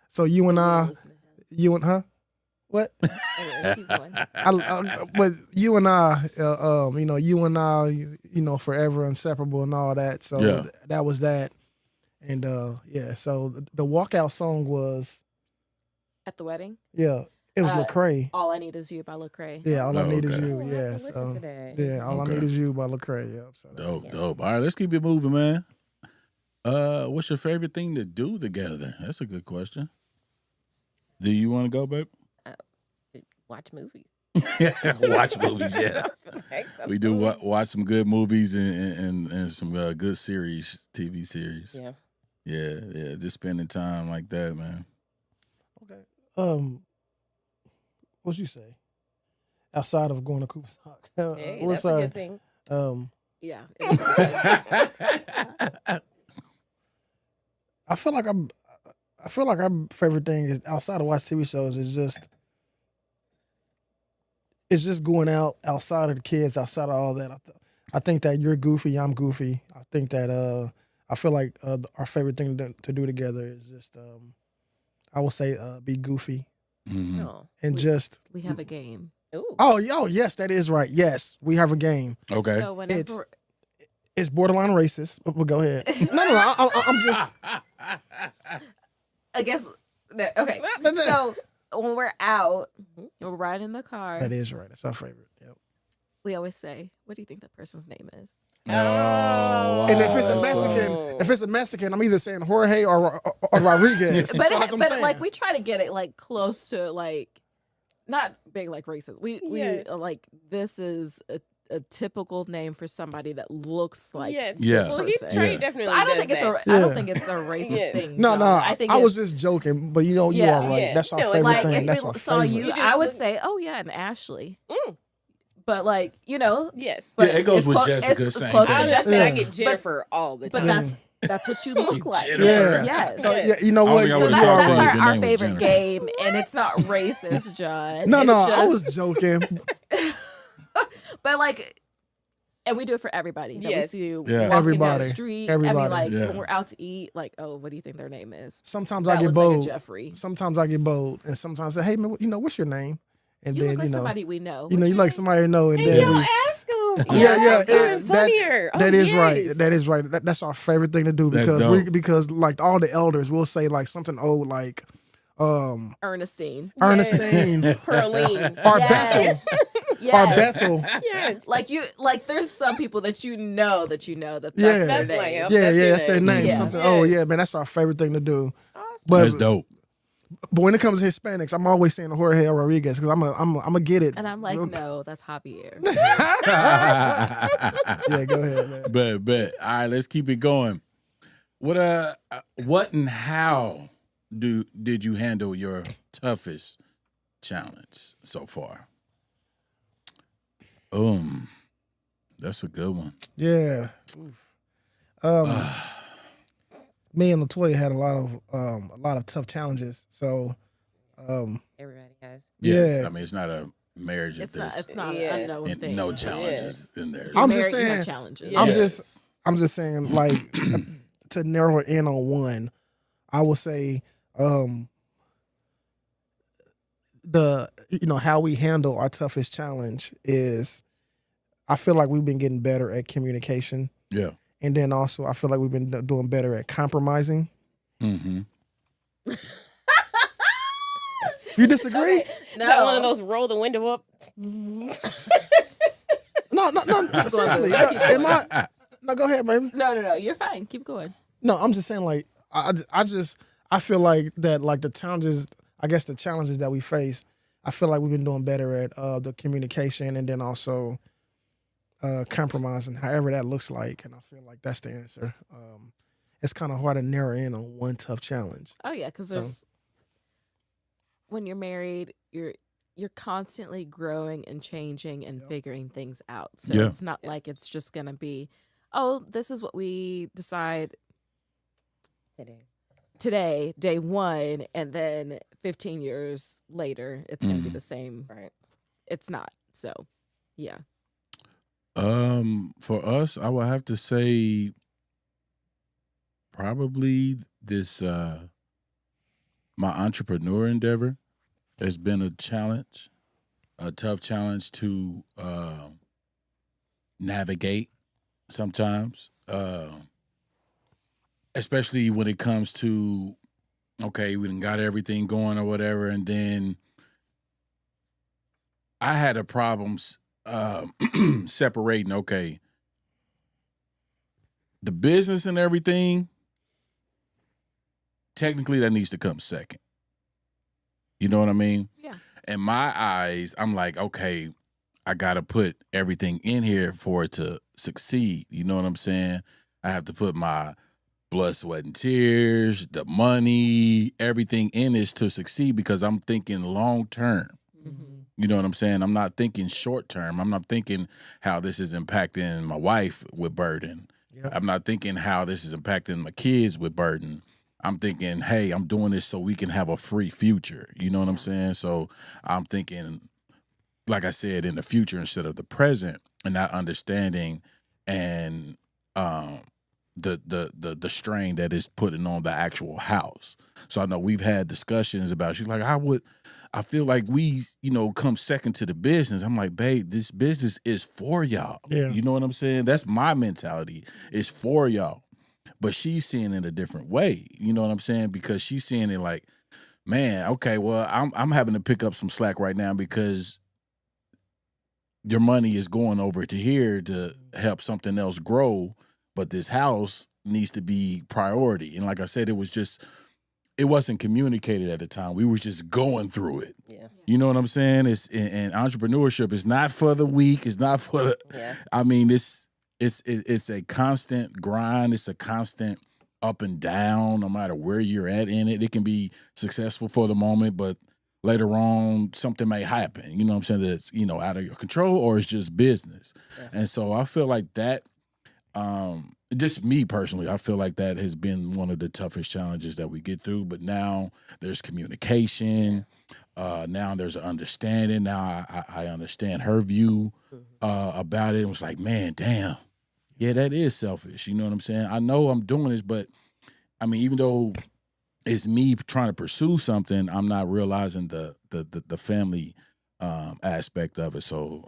so You and I, Listen to him. you and what? Anyway, keep going. But You and I, You and I, forever inseparable and all that. So Yeah. that was that, and So the walkout song was At the wedding, it was Lecrae. All I Need Is You by Lecrae. Yeah, all I need is okay. you. Oh, I have Yeah, to listen so to that. yeah, all Okay. I need is you by Lecrae. Yeah, so Dope. All right, let's keep it moving, man. What's your favorite thing to do together? That's a good question. Do you want to go, babe? Watch movies. Watch movies, yeah. That's We do what watch some good movies and some good series, TV series. Yeah. Yeah, just spending time like that, man. Okay. What'd you say? Outside of going to Cooper's Hawk, Hey, that's a good thing. Yeah. It was good. I feel like our favorite thing is outside of watch TV shows is just going out outside of the kids, outside of all that. I think that you're goofy, I'm goofy. I think that I feel like our favorite thing to do together is just I would say be goofy Mhm. Oh. and just We have a game. Ooh. oh yes, that is right. Yes, we have a game. Okay. So whenever It's borderline racist. But go ahead. No, I'm just. I guess okay. So when we're out, we're riding in the car. That is right. It's our favorite. Yep. We always say, "What do you think that person's name is?" wow. And if it's a That's Mexican, funny. if it's a Mexican, I'm either saying Jorge or Rodriguez. But, So that's what I'm saying. like we try to get it like close to like not being like racist. We like this is a typical name for somebody that looks like Yes. Yeah. Well, person. Trey Yeah. definitely So I don't does think it's that. I don't think it's a racist Yeah. thing. No, John. no, I think I was it's- just joking, but you are Yeah. right. Yeah. That's our No, it's favorite like thing. if That's we our saw favorite. you, You just I would look- say, oh yeah, an Ashley. Mm. But like Yes. but Yeah, it goes it's with clo- Jessica, it's same close thing. to I was just saying, I Yeah. get Jennifer all the But time. that's what you look like. Jennifer. Yes. So yeah, you know I what? don't think I So would've You talked are to you right. if your our name was favorite Jennifer. game, and it's not racist, John. No, It's no, I just- was joking. But like, and we do it for everybody that Yes. we see Yeah. walking down Everybody. the street. I Everybody. mean, like Yeah. when we're out to eat, like, oh, what do you think their name is? Sometimes That I get looks like a bold. Jeffrey. Sometimes I get bold, and sometimes I say, "Hey, man, what's your name?" And You then look like you know, somebody we know. you know, What's you your like name? somebody you know, and And then y'all we. ask them. Yeah, It's even funnier. That is right. yes. That is right. That's our favorite thing to do That's because dope. because like all the elders will say like something old like Ernestine. Ernestine Pearline. or Yes. Bethel Yes. or Bethel. Yes. Like there's some people that you know that Yeah. that's their That's name. like, yep, Yeah, that's yeah, your that's their name. Yeah. Something. Oh yeah, man, that's our favorite thing to do. Awesome. But That's dope. but when it comes to Hispanics, I'm always saying Jorge or Rodriguez because I'm a get it. And I'm like, no, that's Javier. Yeah, go ahead, man. Bet. All right, let's keep it going. What and how did you handle your toughest challenge so far? That's a good one. Yeah. Me and LATOYA had a lot of tough challenges. So Everybody has. Yes, Yeah. I mean it's not a marriage if It's not there's an unknown thing. no challenges in there. I'm Married, just you have saying- challenges. Yeah. I'm just saying like to narrow it in on one, I would say the how we handle our toughest challenge is I feel like we've been getting better at communication. Yeah. And then also I feel like we've been doing better at compromising. Mm-hmm. You disagree? Got one of those roll the window up. No, seriously. No, go ahead, baby. No. You're fine. Keep going. No, I'm just saying like I feel like that like the challenges that we face, I feel like we've been doing better at the communication and then also compromising, however that looks like, and I feel like that's the answer. It's kind of hard to narrow in on one tough challenge. Oh yeah, because there's when you're married, you're constantly growing and changing and figuring things out. So Yeah. it's not like it's just gonna be, oh, this is what we decide today, day one, and then 15 years later, it's gonna be the same. Right. It's not. So, yeah. For us, I would have to say probably this my entrepreneur endeavor has been a challenge, a tough challenge to navigate sometimes, especially when it comes to, okay, we done got everything going or whatever, and then I had a problem separating, okay, the business and everything, technically that needs to come second. You know what I mean? Yeah. In my eyes, I'm like, okay, I got to put everything in here for it to succeed. You know what I'm saying? I have to put my blood, sweat, and tears, the money, everything in this to succeed because I'm thinking long term. You know what I'm saying? I'm not thinking short term. I'm not thinking how this is impacting my wife with burden. Yep. I'm not thinking how this is impacting my kids with burden. I'm thinking, hey, I'm doing this so we can have a free future. You know what I'm saying? So I'm thinking, like I said, in the future instead of the present, and not understanding and the strain that is putting on the actual house. So I know we've had discussions about, she's like, I feel like we, come second to the business. I'm like, babe, this business is for y'all. Yeah. You know what I'm saying? That's my mentality. It's for y'all. But she's seeing it a different way. You know what I'm saying? Because she's seeing it like, man, okay, well, I'm having to pick up some slack right now because your money is going over to here to help something else grow, but this house needs to be priority. And like I said, it wasn't communicated at the time. We were just going through it. Yeah. You know what I'm saying? And entrepreneurship is not for the weak. It's not for the. Yeah. I mean, it's a constant grind. It's a constant up and down. No matter where you're at in it, it can be successful for the moment, but later on something may happen. You know what I'm saying? That's out of your control, or it's just business. Yeah. And so I feel like that. Just me personally, I feel like that has been one of the toughest challenges that we get through. But now there's communication. Now there's an understanding. Now I understand her view about it. It was like, man, damn, yeah, that is selfish. You know what I'm saying? I know I'm doing this, but I mean, even though it's me trying to pursue something, I'm not realizing the family aspect of it. So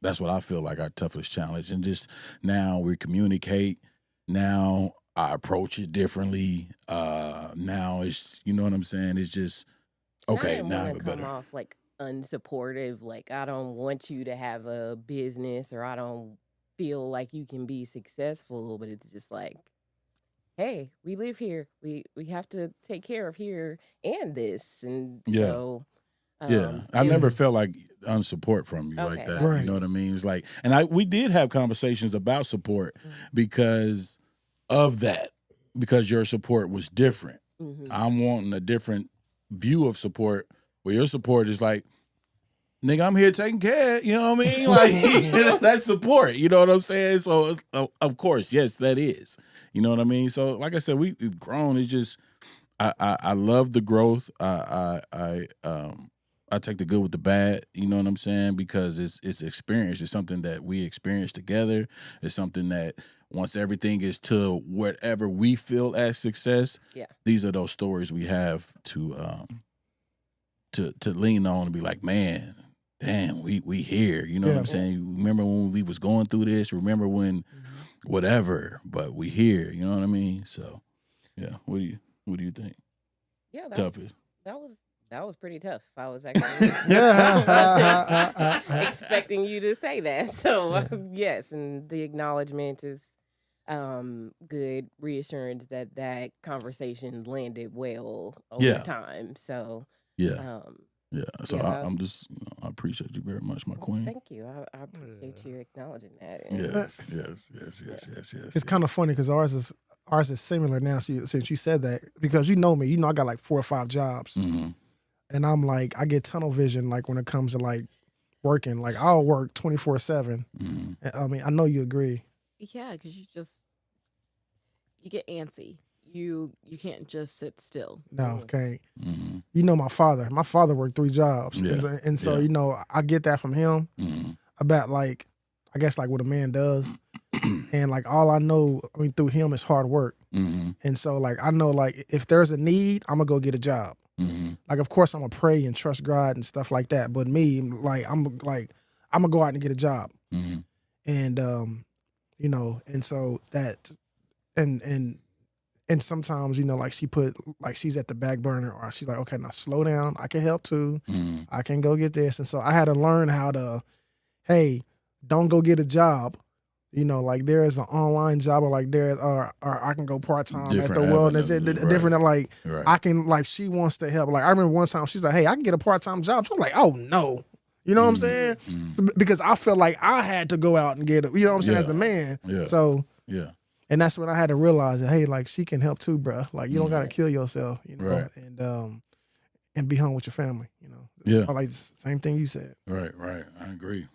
that's what I feel like our toughest challenge. And just now we communicate. Now I approach it differently. Now it's, you know what I'm saying? It's just, okay, now I come better. off like unsupportive. Like, I don't want you to have a business, or I don't feel like you can be successful. But it's just like, hey, we live here. We have to take care of here and this. And so... I never felt like unsupport from you like that. Right. You know what I mean? It's like, and we did have conversations about support because of that, because your support was different. I'm wanting a different view of support, where your support is like, nigga, I'm here taking care. You know what I mean? Like, that's support. You know what I'm saying? So, of course, yes, that is. You know what I mean? So, like I said, we've grown. It's just, I love the growth. I take the good with the bad, you know what I'm saying? Because it's experience. It's something that we experience together. It's something that once everything is to whatever we feel as success, these are those stories we have to lean on and be like, man, damn, we here. You know what I'm saying? Remember when we was going through this? Remember when whatever, but we here. You know what I mean? So, yeah. What do you think? Yeah, Toughest. That was pretty tough. I was actually expecting you to say that. So yes, and the acknowledgement is good reassurance that conversation landed well over time. So So I'm just, I appreciate you very much, my queen. Thank you. I appreciate you acknowledging that. Yes. It's kind of funny because ours is similar now since you said that, because you know me, I got like 4 or 5 jobs. And I'm like, I get tunnel vision, like when it comes to like working, like I'll work 24/7. I mean, I know you agree. Yeah, because you get antsy. You can't just sit still. No, okay. You know my father worked 3 jobs. And so, I get that from him about like, I guess like what a man does. And like all I know, I mean, through him is hard work. And so like, I know like if there's a need, I'm gonna go get a job. Like, of course I'm gonna pray and trust God and stuff like that. But me, like, I'm gonna go out and get a job. And, and so that, and sometimes, like she's at the back burner, or she's like, okay, now slow down. I can help too. I can go get this. And so I had to learn how to, hey, don't go get a job. Like there is an online job, or like or I can go part-time at the wellness. Different, like I can, like she wants to help. Like I remember one time she's like, hey, I can get a part-time job. So I'm like, oh no. You know what I'm saying? Because I felt like I had to go out and get it. You know what I'm saying? As the man. So and that's when I had to realize that, hey, like she can help too, bro. Like you don't gotta kill yourself, and be home with your family. Like the same thing you said. Right. I agree.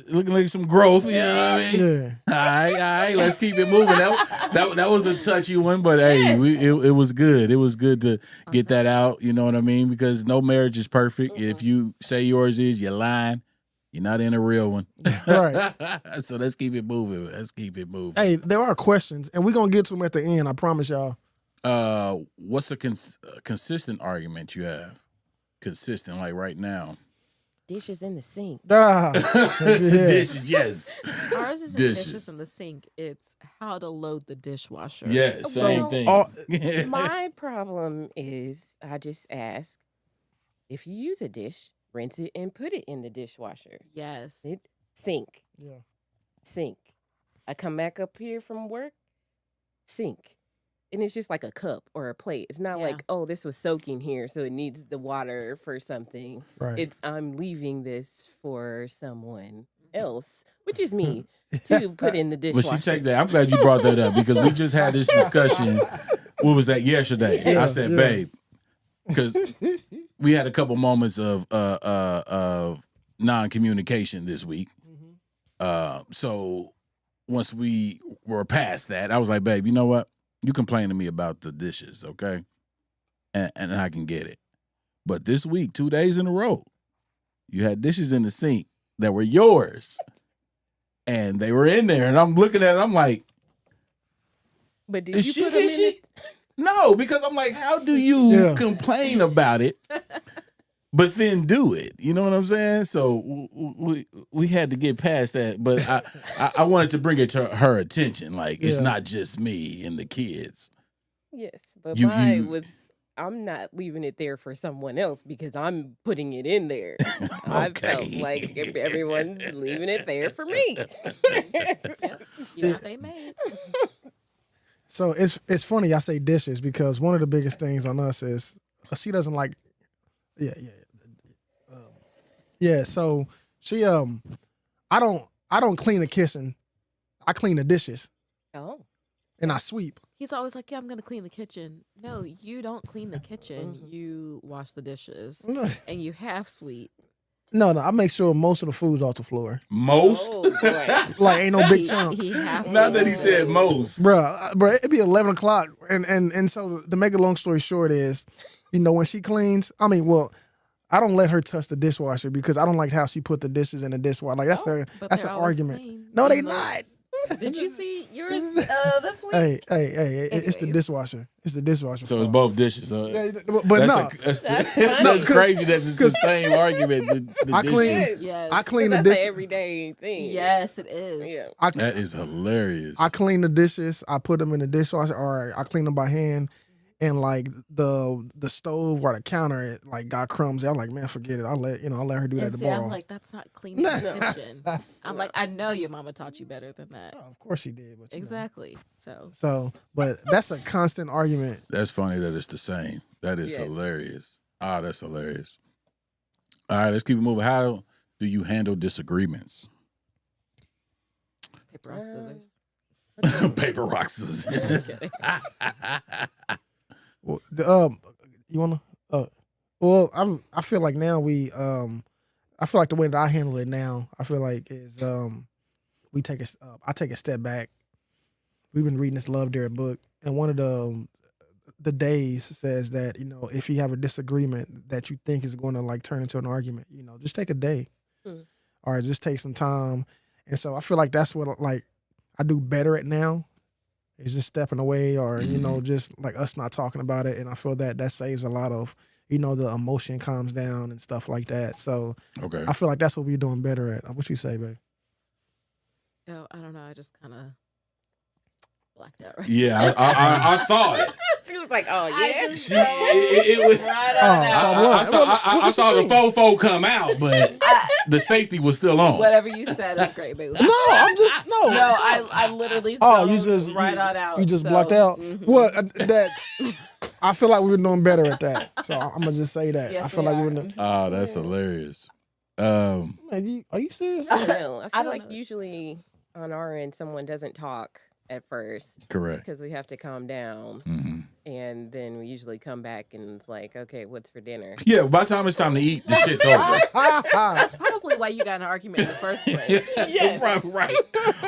Looking like some growth, you know what I mean? All right, let's keep it moving. That was a touchy one, but hey, it was good. It was good to get that out, you know what I mean? Because no marriage is perfect. If you say yours is, you're lying. You're not in a real one. Right. So let's keep it moving. Hey, there are questions, and we're going to get to them at the end, I promise y'all. What's a consistent argument you have? Consistent, like right now. Dishes in the sink. Dishes, yes. Ours isn't dishes in the sink. It's how to load the dishwasher. Yeah, same thing. My problem is, I just ask, if you use a dish, rinse it and put it in the dishwasher. Yes. Sink. Yeah. Sink. I come back up here from work, sink. And it's just like a cup or a plate. It's not like, oh, this was soaking here, so it needs the water for something. Right. It's I'm leaving this for someone else, which is me, to put in the But dishwasher. she take that. I'm glad you brought that up because we just had this discussion. What was that yesterday? Yeah, I said, babe, because we had a couple moments of non-communication this week. So once we were past that, I was like, babe, you know what? You complain to me about the dishes, okay? And I can get it. But this week, 2 days in a row, you had dishes in the sink that were yours. And they were in there. And I'm looking at it, I'm like, But did is you she put them in fishy? No, because I'm like, how do you complain about it, but then do it? You know what I'm saying? So we had to get past that. But I wanted to bring it to her attention. Like, it's not just me and the kids. Yes, but mine was, I'm not leaving it there for someone else because I'm putting it in there. I felt like if everyone's leaving it there for me. You know what they made. So it's funny I say dishes because one of the biggest things on us is she doesn't like. So she I don't clean the kitchen. I clean the dishes. Oh. And I sweep. He's always like, yeah, I'm going to clean the kitchen. No, you don't clean the kitchen. You wash the dishes. And you half sweep. No, I make sure most of the food's off the floor. Most? Oh, boy. Like, ain't no big chunks. Not that he said most. Bruh, it'd be 11 o'clock. And so to make a long story short is, when she cleans, I don't let her touch the dishwasher because I don't like how she put the dishes in the dishwasher. Like, that's an argument. Clean. No, they not. Did you see yours this week? Hey, it's the dishwasher. It's the dishwasher. So it's both dishes. But That's crazy that it's the same argument. I clean. Yes. I clean the That's dishes. an everyday thing. Yes, it is. Yeah. That is hilarious. I clean the dishes. I put them in the dishwasher, or I clean them by hand. And like the stove or the counter, it like got crumbs. I'm like, man, forget it. I'll let her do that tomorrow. I'm like, that's not cleaning the kitchen. I'm like, I know your mama taught you better than that. Oh, of course she did. But Exactly. But that's a constant argument. That's funny that it's the same. That is hilarious. That's hilarious. All right, let's keep it moving. How do you handle disagreements? Paper, rock, scissors. Paper, rock, scissors. Well, you wanna? I feel like now I feel like the way that I handle it now, I feel like is I take a step back. We've been reading this Love Dare book, and one of the days says that if you have a disagreement that you think is going to like turn into an argument, just take a day, or just take some time. And so I feel like that's what like I do better at now. Is just stepping away, or just like us not talking about it, and I feel that saves a lot of the emotion calms down and stuff like that. So I feel like that's what we're doing better at. What you say, babe? Oh, I don't know. I just kind of blacked out. Right? Yeah, I saw it. She was like, oh, yeah. It was right on out. I saw the fofo come out, but the safety was still on. Whatever you said is great, baby. No, I'm just no. No, I literally you right on out. You just blocked out. Well, that I feel like we were doing better at that. So I'm gonna just say that. Yes, I feel like we were. Oh, that's hilarious. Man, are you serious? I don't know. I feel like know. usually on our end, someone doesn't talk at first. Correct. Because we have to calm down. Mm-hmm. And then we usually come back and it's like, okay, what's for dinner? Yeah, by the time it's time to eat, the shit's over. That's probably why you got in an argument in the first place. Yes. Right.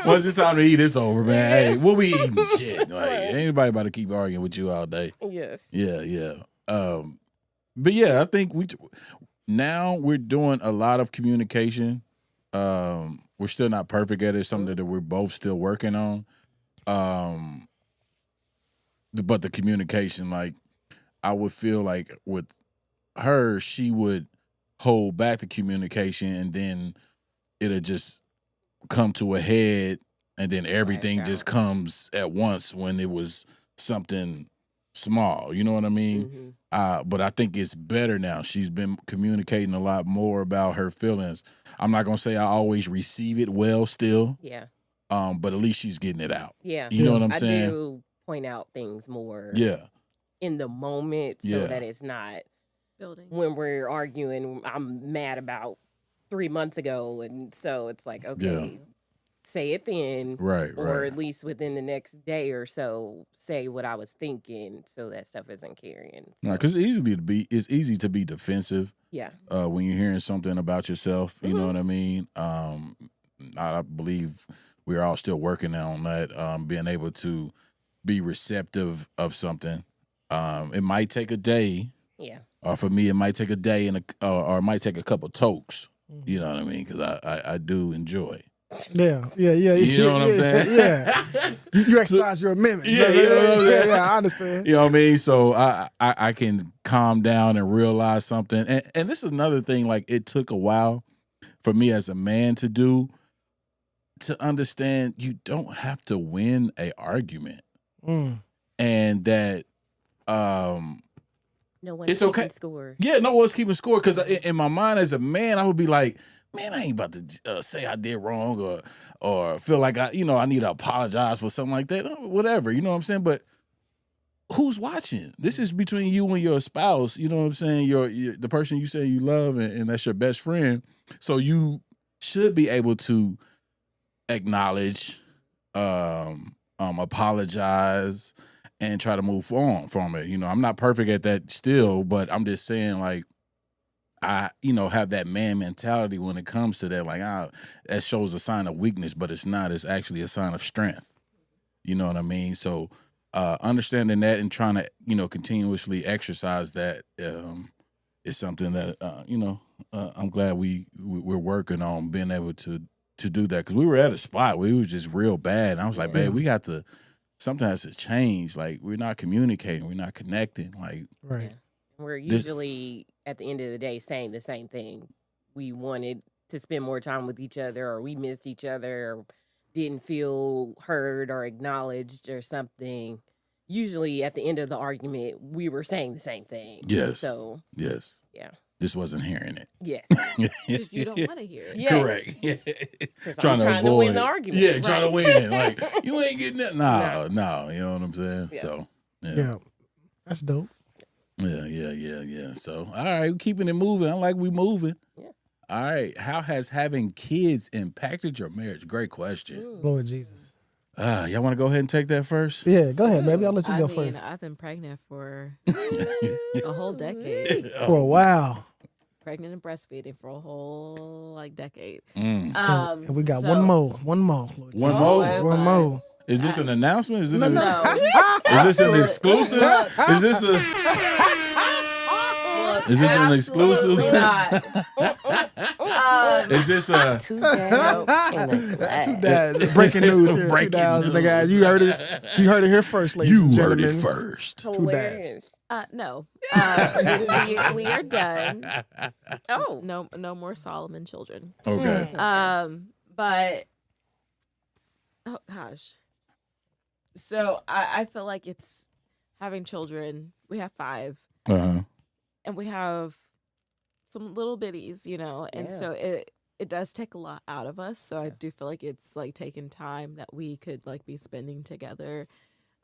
Once it's time to eat, it's over, man. Hey, we'll be eating shit. Like, ain't anybody about to keep arguing with you all day. Yes. Yeah. But yeah, I think now we're doing a lot of communication. We're still not perfect at it. It's something that we're both still working on. But the communication, like, I would feel like with her, she would hold back the communication, and then it'll just come to a head, and then everything just comes at once when it was something small. You know what I mean? But I think it's better now. She's been communicating a lot more about her feelings. I'm not gonna say I always receive it well still. Yeah. But at least she's getting it out. Yeah. You know what I'm I saying? do point out things more Yeah. in the moment so Yeah. that it's not Building. when we're arguing, I'm mad about 3 months ago. And so it's like, okay, say it then. Right. Or Right. at least within the next day or so, say what I was thinking so that stuff isn't carrying. So, Because it's easy to be defensive yeah. when you're hearing something about yourself. You know what I mean? I believe we're all still working on that. Being able to be receptive of something. It might take a day. Yeah. Or for me, it might take a day or it might take a couple tokes. You know what I mean? Because I do enjoy. Yeah. You know what I'm saying? Yeah. You exercise your amendment. Yeah, you know what I'm saying? Yeah, I understand. You know what I mean? So I can calm down and realize something. And this is another thing, like it took a while for me as a man to understand you don't have to win a argument. And that No one it's okay. Score. Yeah, no one's keeping score because in my mind as a man, I would be like, man, I ain't about to say I did wrong or feel like I need to apologize for something like that. Whatever, you know what I'm saying? But who's watching? This is between you and your spouse. You know what I'm saying? The person you say you love and that's your best friend. So you should be able to acknowledge, apologize, and try to move on from it. You know, I'm not perfect at that still, but I'm just saying, like, I, have that man mentality when it comes to that. Like, that shows a sign of weakness, but it's not. It's actually a sign of strength. You know what I mean? So, understanding that and trying to, continuously exercise that is something that, I'm glad we're working on being able to do that. Because we were at a spot where it was just real bad. And I was like, babe, we got to, something has to change. Like, we're not communicating. We're not connecting. Like, right. Yeah. We're usually at the end of the day saying the same thing. We wanted to spend more time with each other, or we missed each other, or didn't feel heard or acknowledged or something. Usually at the end of the argument, we were saying the same thing. Yes. So, yes. yeah. Just wasn't hearing it. Yes. Because you don't want to hear it. Yes. Correct. Trying to win the argument. Yeah, trying to win. Like, you ain't getting that. No. You know what I'm saying? Yeah. So, Yeah. That's dope. Yeah. So, all right, we're keeping it moving. I like we moving. Yeah. All right. How has having kids impacted your marriage? Great question. Lord Jesus. Y'all want to go ahead and take that first? Yeah, go ahead, baby. I'll let you go I mean, first. I've been pregnant for a whole decade. For a while. Pregnant and breastfeeding for a whole decade. Mm. And we got so- one more. One more? One more. Is this an announcement? Is this, No. is this an exclusive? Is this a... Look, Is this an exclusive? absolutely not. Is this a... Two dads and a glass. Two dads. Breaking news here. Breaking 2000, news. guys. You heard it. You heard it here first, ladies You and heard gentlemen. it first. Hilarious. No. We are done. Oh. No more Solomon children. Okay. But oh gosh. So I feel like it's having children. We have 5, Uh-huh. and we have some little bitties, and Yeah. so it does take a lot out of us. So I do feel like it's taking time that we could be spending together,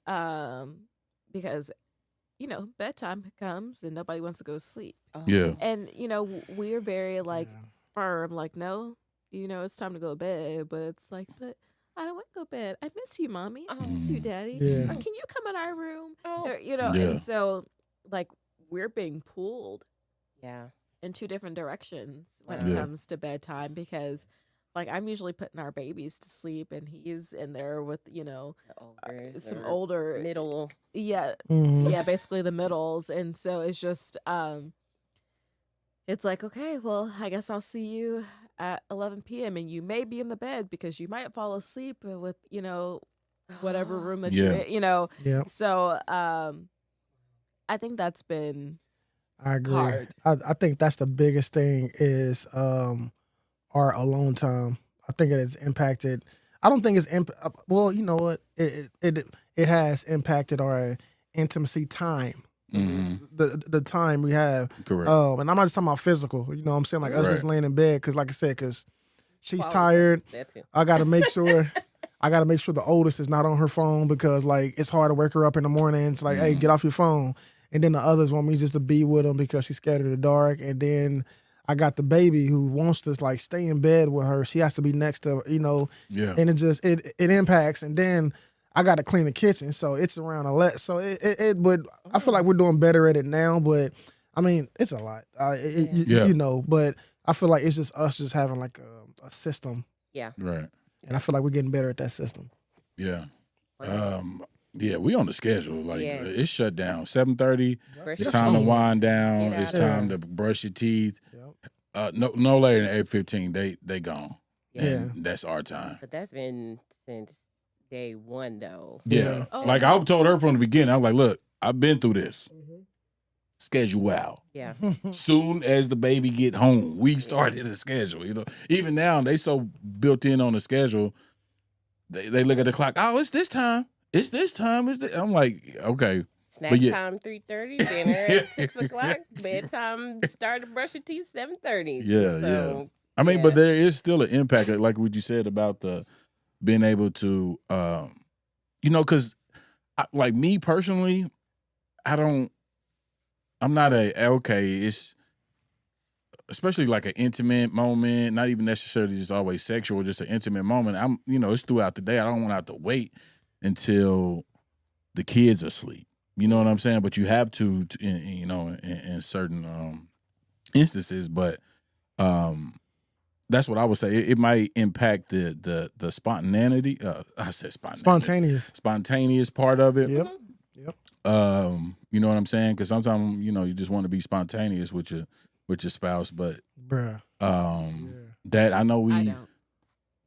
because bedtime comes and nobody wants to go to sleep, Yeah. and we're very firm, no, it's time to go to bed, but it's but I don't want to go to bed. I miss you, mommy. I miss you, daddy. Yeah. Or can you come in our room? Oh. Or, Yeah. and so we're being pulled Yeah. in 2 different directions when Yeah. it comes to bedtime, because I'm usually putting our babies to sleep and he's in there with some older middle. yeah Mhm. yeah basically the middles, and so it's just it's okay, well, I guess I'll see you at 11 p.m. and you may be in the bed because you might fall asleep with whatever room that you're in, Yeah, so I think that's been I agree. hard. I think that's the biggest thing is our alone time. I think it has impacted. I don't think it's well. You know what? It has impacted our intimacy time. the time we have. Correct. And I'm not just talking about physical. You know what I'm saying? Like us just laying in bed because, like I said, because she's tired. That too. I got to make sure. I got to make sure the oldest is not on her phone because, like, it's hard to wake her up in the morning. It's like, hey, get off your phone. And then the others want me just to be with them because she's scared of the dark. And then I got the baby who wants to, like, stay in bed with her. She has to be next to her, you know. Yeah. And it impacts. And then I got to clean the kitchen. So it's around 11. So it would, I feel like we're doing better at it now. But, I mean, it's a lot. You know. But I feel like it's just us just having, like, a system. Yeah. Right. And I feel like we're getting better at that system. Yeah. Yeah, we on the schedule. Like it's shut down. 7:30. It's time to wind down. It's time to brush your teeth. Yep. No later than 8:15. They gone. Yeah. And that's our time. But that's been since day one though. Yeah. Like I told her from the beginning, I was like, look, I've been through this. Schedule out. Yeah. Soon as the baby get home, we started the schedule. You know, even now they so built in on the schedule. They look at the clock. Oh, it's this time. It's this time. I'm like, okay. Snack time 3:30. Dinner at 6 o'clock. Bedtime. Start to brush your teeth 7:30. Yeah, yeah. I mean, but there is still an impact, like what you said about the being able to, you know, because like me personally, I'm not it's especially like an intimate moment, not even necessarily just always sexual, just an intimate moment. It's throughout the day. I don't want to have to wait until the kids are asleep. You know what I'm saying? But you have to in certain instances. But that's what I would say. It might impact the spontaneity. I said spontaneous part of it. Yep. You know what I'm saying? Because sometimes you just want to be spontaneous with your spouse, but that I know I don't.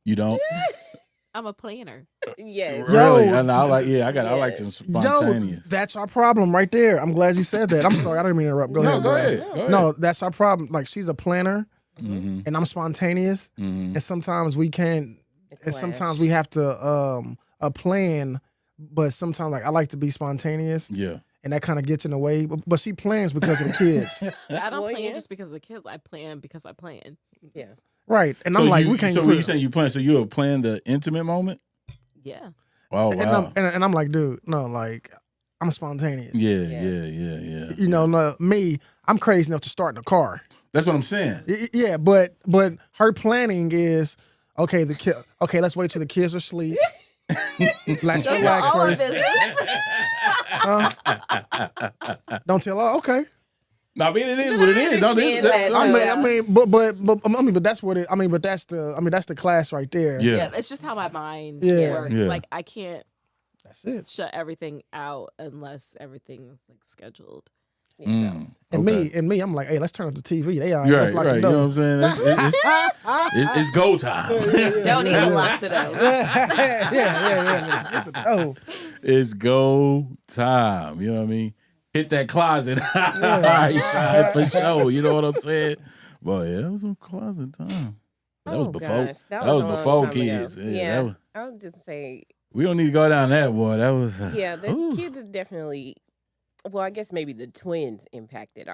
You don't. I'm a planner. Yeah. Really? And I like some spontaneous. Yo, that's our problem right there. I'm glad you said that. I'm sorry, I didn't mean to interrupt. Go ahead. Go ahead. No, that's our problem. Like she's a planner, and I'm spontaneous, and sometimes we can't. And sometimes we have to a plan, but sometimes like I like to be spontaneous. Yeah. And that kind of gets in the way. But she plans because of the kids. I don't plan just because of the kids. I plan because I plan. Yeah. Right. And I'm like, we can't. So when you saying you plan, so you'll plan the intimate moment? Yeah. Wow. And I'm like, dude, no, like I'm spontaneous. Yeah. You know, no, me, I'm crazy enough to start in a car. That's what I'm saying. Yeah, but her planning is okay. Let's wait till the kids are asleep. Let's relax first. Don't tell her. Okay. No, I mean it is what it is. But that's what it. I mean, but that's the class right there. Yeah, that's just how my mind works. Yeah. Like I can't. That's it. Shut everything out unless everything's like scheduled. And me, I'm like, hey, let's turn up the TV. They are. Right. You know what I'm saying? It's go time. Don't even lock the door. Oh, it's go time. You know what I mean? Hit that closet. Shine for sure. You know what I'm saying? Well, yeah, that was some closet time. That was before. Gosh, that was before kids. Yeah. I would just say we don't need to go down that boy. That was the kids is definitely. Well, I guess maybe the twins impacted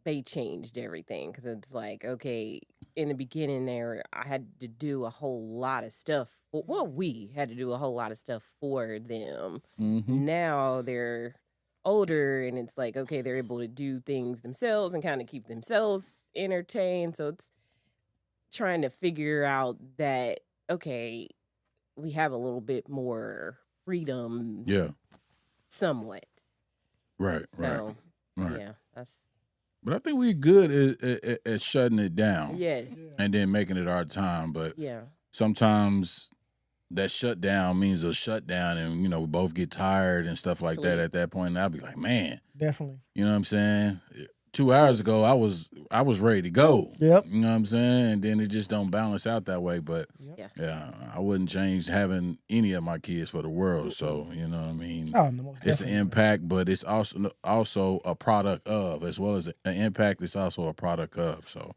they changed everything because it's like, okay, in the beginning there, I had to do a whole lot of stuff. We had to do a whole lot of stuff for them. Mm-hmm. Now they're older and it's like, okay, they're able to do things themselves and kind of keep themselves entertained. So it's trying to figure out that, okay, we have a little bit more freedom. Yeah. Somewhat. Right. Yeah, that's. But I think we're good at shutting it down. Yes. And then making it our time. But sometimes that shutdown means a shutdown, and we both get tired and stuff like that at that point. And I'll be like, man, definitely. You know what I'm saying? 2 hours ago, I was ready to go. Yep. You know what I'm saying? And then it just don't balance out that way. But I wouldn't change having any of my kids for the world. So you know what I mean? Oh, no, it's an impact, but it's also a product of, as well as an impact. It's also a product of. So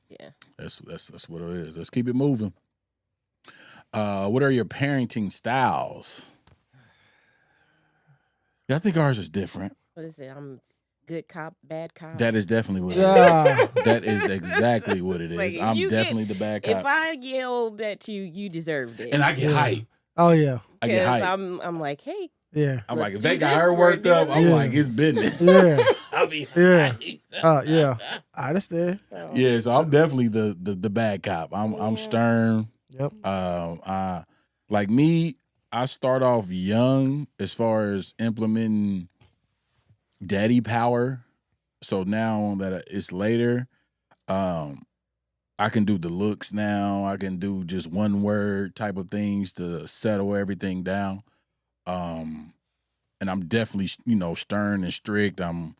that's what it is. Let's keep it moving. What are your parenting styles? I think ours is different. What is it? I'm good cop, bad cop. That is definitely what it Yeah. is. That is exactly what it Like, is. if I'm you definitely get- the bad If cop. I yelled at you, you deserved it. And I get hype. Oh yeah. I get Because hype. I'm like, hey, Yeah. I'm like, let's if do they got this, her we're worked up, doing I'm this. like, it's business. Yeah. I'll be Yeah. hype. Yeah. I understand. so, Yeah, so I'm definitely the bad cop. I'm stern. Yep. Like me, I start off young as far as implementing daddy power. So now that it's later, I can do the looks now. I can do just one word type of things to settle everything down. And I'm definitely, stern and strict. I'm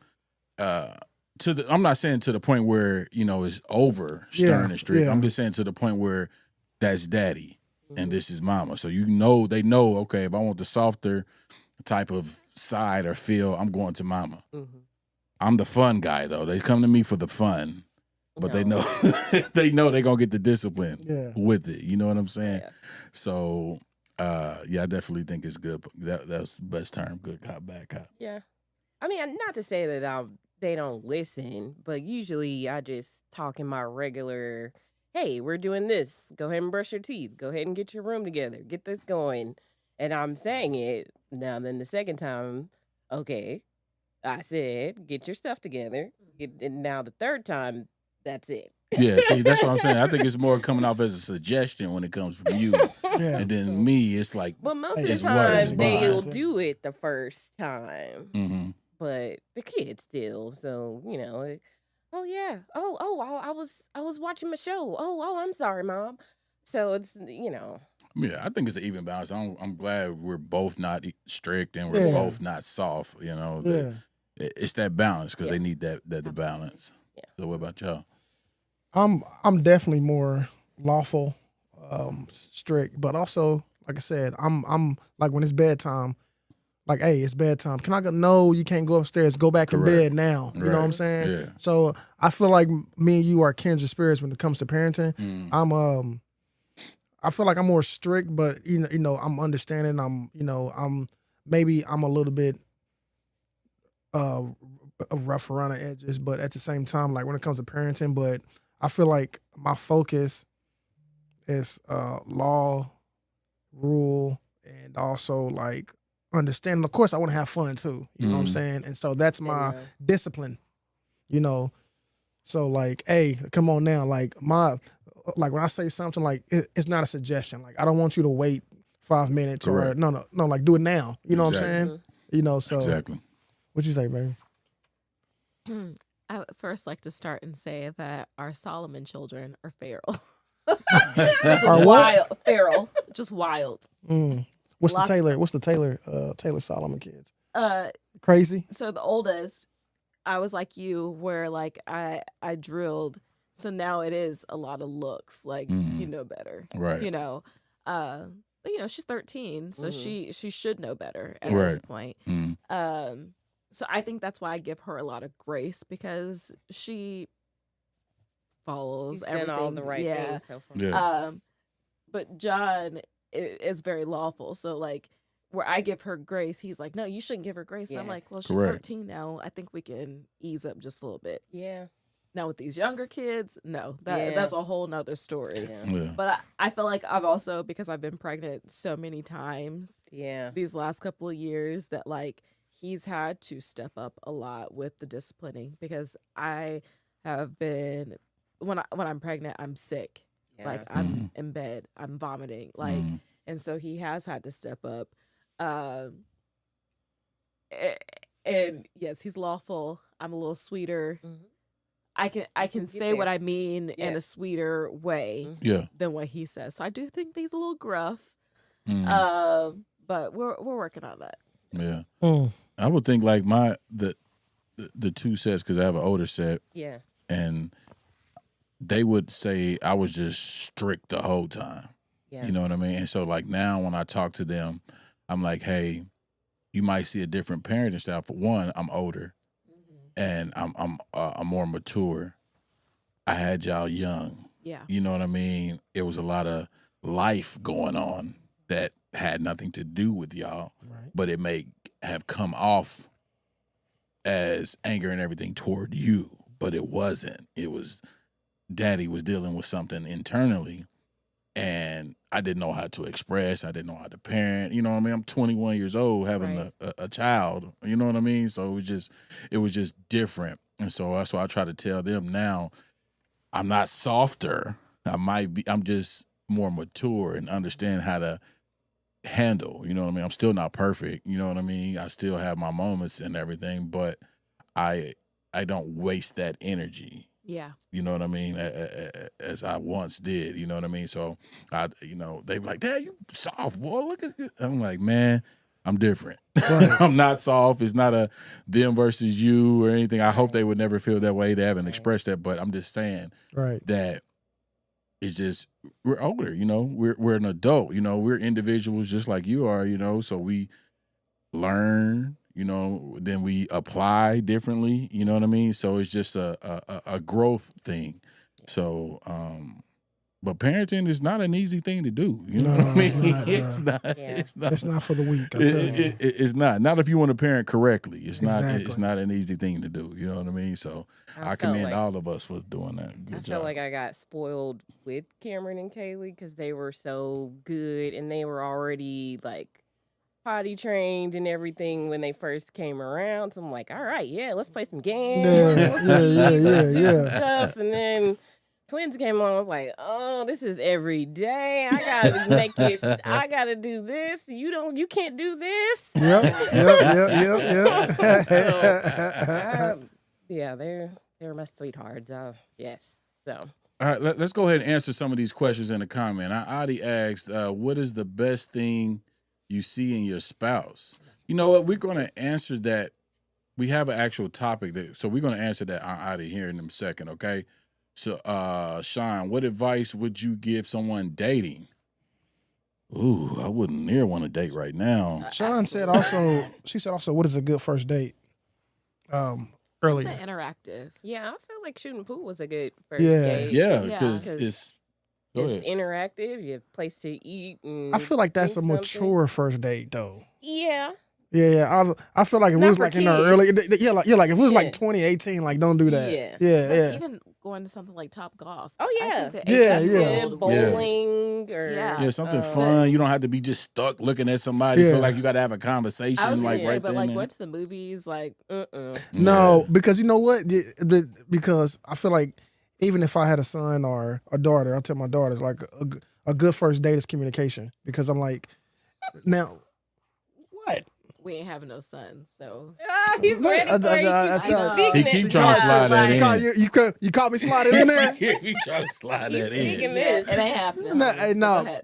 not saying to the point where, it's over stern and strict. Yeah. I'm just saying to the point where that's daddy and mhm. this is mama. So they know, okay, if I want the softer type of side or feel, I'm going to mama. Mhm. I'm the fun guy though. They come to me for the fun. But they No. know they know they're gonna get the discipline with it. You know what I'm saying? Yeah. So I definitely think it's good. That's the best term, good cop, bad cop. Yeah. I mean, not to say that they don't listen, but usually I just talk in my regular, hey, we're doing this. Go ahead and brush your teeth. Go ahead and get your room together. Get this going. And I'm saying it. Now, then the second time, okay, I said, get your stuff together. And now the third time, that's it. Yeah, see, that's what I'm saying. I think it's more coming off as a suggestion when it comes from you. Yeah. And then me, it's like, But most of it's the time, words, they'll but- do it the first time. mm-hmm. But the kids still, so oh yeah, I was watching my show. Oh, I'm sorry, mom. So it's Yeah, I think it's an even balance. I'm glad we're both not strict and we're both not soft. Yeah. It's that balance because Yeah. they need that the Absolutely. balance. Yeah. So what about y'all? I'm definitely more lawful, strict, but also like I said, I'm like when it's bedtime, like, hey, it's bedtime. Can I go? No, you can't go upstairs. Go back in Correct. bed now. You know what I'm Right. saying? Yeah. So I feel like me and you are kindred spirits when it comes to parenting. Mm. I feel like I'm more strict, but I'm understanding. I'm a little bit rough around the edges, but at the same time, like when it comes to parenting, but I feel like my focus is law, rule, and also like understanding. Of course, I want to have fun too. You know what I'm saying? And so that's my discipline. So like, hey, come on now. Like when I say something, like it's not a suggestion. Like I don't want you to wait 5 minutes Correct. or no, like do it now. You know Exactly. what I'm saying? So Exactly. what you say, baby? I would first like to start and say that our Solomon children are feral. Are what? Feral. Just wild. What's Lock- the Taylor Solomon kids? Uh, Crazy? so the oldest, I was like you, where like I drilled. So now it is a lot of looks, like you know better, Right. But she's 13, so she should know better at Right. this point. So I think that's why I give her a lot of grace because she follows He's done everything. all the right yeah. things so far. Yeah. But John is very lawful, so like where I give her grace, he's like, no, you shouldn't give her grace. And I'm Yes. like, well, she's Correct. 13 now. I think we can ease up just a little bit. Yeah. Now with these younger kids, no, Yeah. that's a whole nother story. Yeah. Yeah. But I feel like I've also, because I've been pregnant so many times Yeah. these last couple of years, that like he's had to step up a lot with the disciplining, because I have been, when I'm pregnant, I'm sick. Yeah. Like I'm in bed, I'm vomiting, like, and so he has had to step up. And yes, he's lawful. I'm a little sweeter. I can get say what there. I mean in Yeah. a sweeter way Yeah. than what he says. So I do think he's a little gruff. Mm. But we're working on that. Yeah. Mm. I would think like the two sets, because I have an older set, Yeah. and they would say I was just strict the whole time. Yeah. You know what I mean? And so like now when I talk to them, I'm like, hey, you might see a different parenting style. For one, I'm older, and I'm more mature. I had y'all young. Yeah. You know what I mean? It was a lot of life going on that had nothing to do with y'all, Right. but it may have come off as anger and everything toward you, but it wasn't. It was daddy was dealing with something internally, and I didn't know how to express. I didn't know how to parent. You know what I mean? I'm 21 years old having a child. You know what I mean? So it was just different. And so that's why I try to tell them now, I'm not softer. I'm just more mature and understand how to handle, you know what I mean? I'm still not perfect, you know what I mean? I still have my moments and everything, but I don't waste that energy. Yeah. You know what I mean? As I once did, you know what I mean? So they be like, "Dad, you soft, boy. Look at it." I'm like, "Man, I'm different. Right. I'm not soft. It's not a them versus you or anything. I hope they would never feel that way. They haven't expressed that, but I'm just saying that it's just we're older, you know. We're an adult, you know. We're individuals just like you are, you know. So we learn, you know, then we apply differently, you know what I mean? So it's just a growth thing. So but parenting is not an easy thing to do. You know what I mean? It's not. It's not for the weak. I tell you. It's not. Not if you want to parent correctly. It's not. Exactly. It's not an easy thing to do. You know what I mean? So I commend all of us for doing that. Good job. I felt like I got spoiled with Cameron and Kaylee because they were so good and they were already like potty trained and everything when they first came around. So I'm like, all right, yeah, let's play some games. Yeah. Stuff. And then twins came along. I was like, oh, this is every day. I gotta make it. I gotta do this. You can't do this. Yep. Yeah, they're my sweethearts. Yes. So. All right, let's go ahead and answer some of these questions in the comment. Adi asked, what is the best thing you see in your spouse? You know what? We're going to answer that. We have an actual topic, so we're going to answer that Adi here in a second, okay? So, Sean, what advice would you give someone dating? Ooh, I wouldn't near want to date right now. Sean said also, she said also, what is a good first date? Earlier. Something interactive. Yeah, I feel like shooting pool was a good first Yeah. date. Yeah, because it's interactive. You have a place to eat. And I feel like that's a do mature first date though. Yeah. Yeah. I feel like if it Not was for like in our kids. early, like if it was like 2018, like don't do that. Yeah. Yeah. Even going to something like Top Golf. Oh, yeah. I think that Yeah, 18-year-old Bowling or Yeah. Yeah, something fun. You don't have to be just stuck looking at somebody. Yeah. Feel like you got to have a conversation. I was gonna like say, right but there. like and going to the movies, like No, because you know what? Because I feel like even if I had a son or a daughter, I'll tell my daughters like a good first date is communication. Because I'm like, now, what? we ain't having no sons, so he's ready for it. He keep trying to slide that in. You caught me sliding in there. He trying to slide that in. it ain't happening.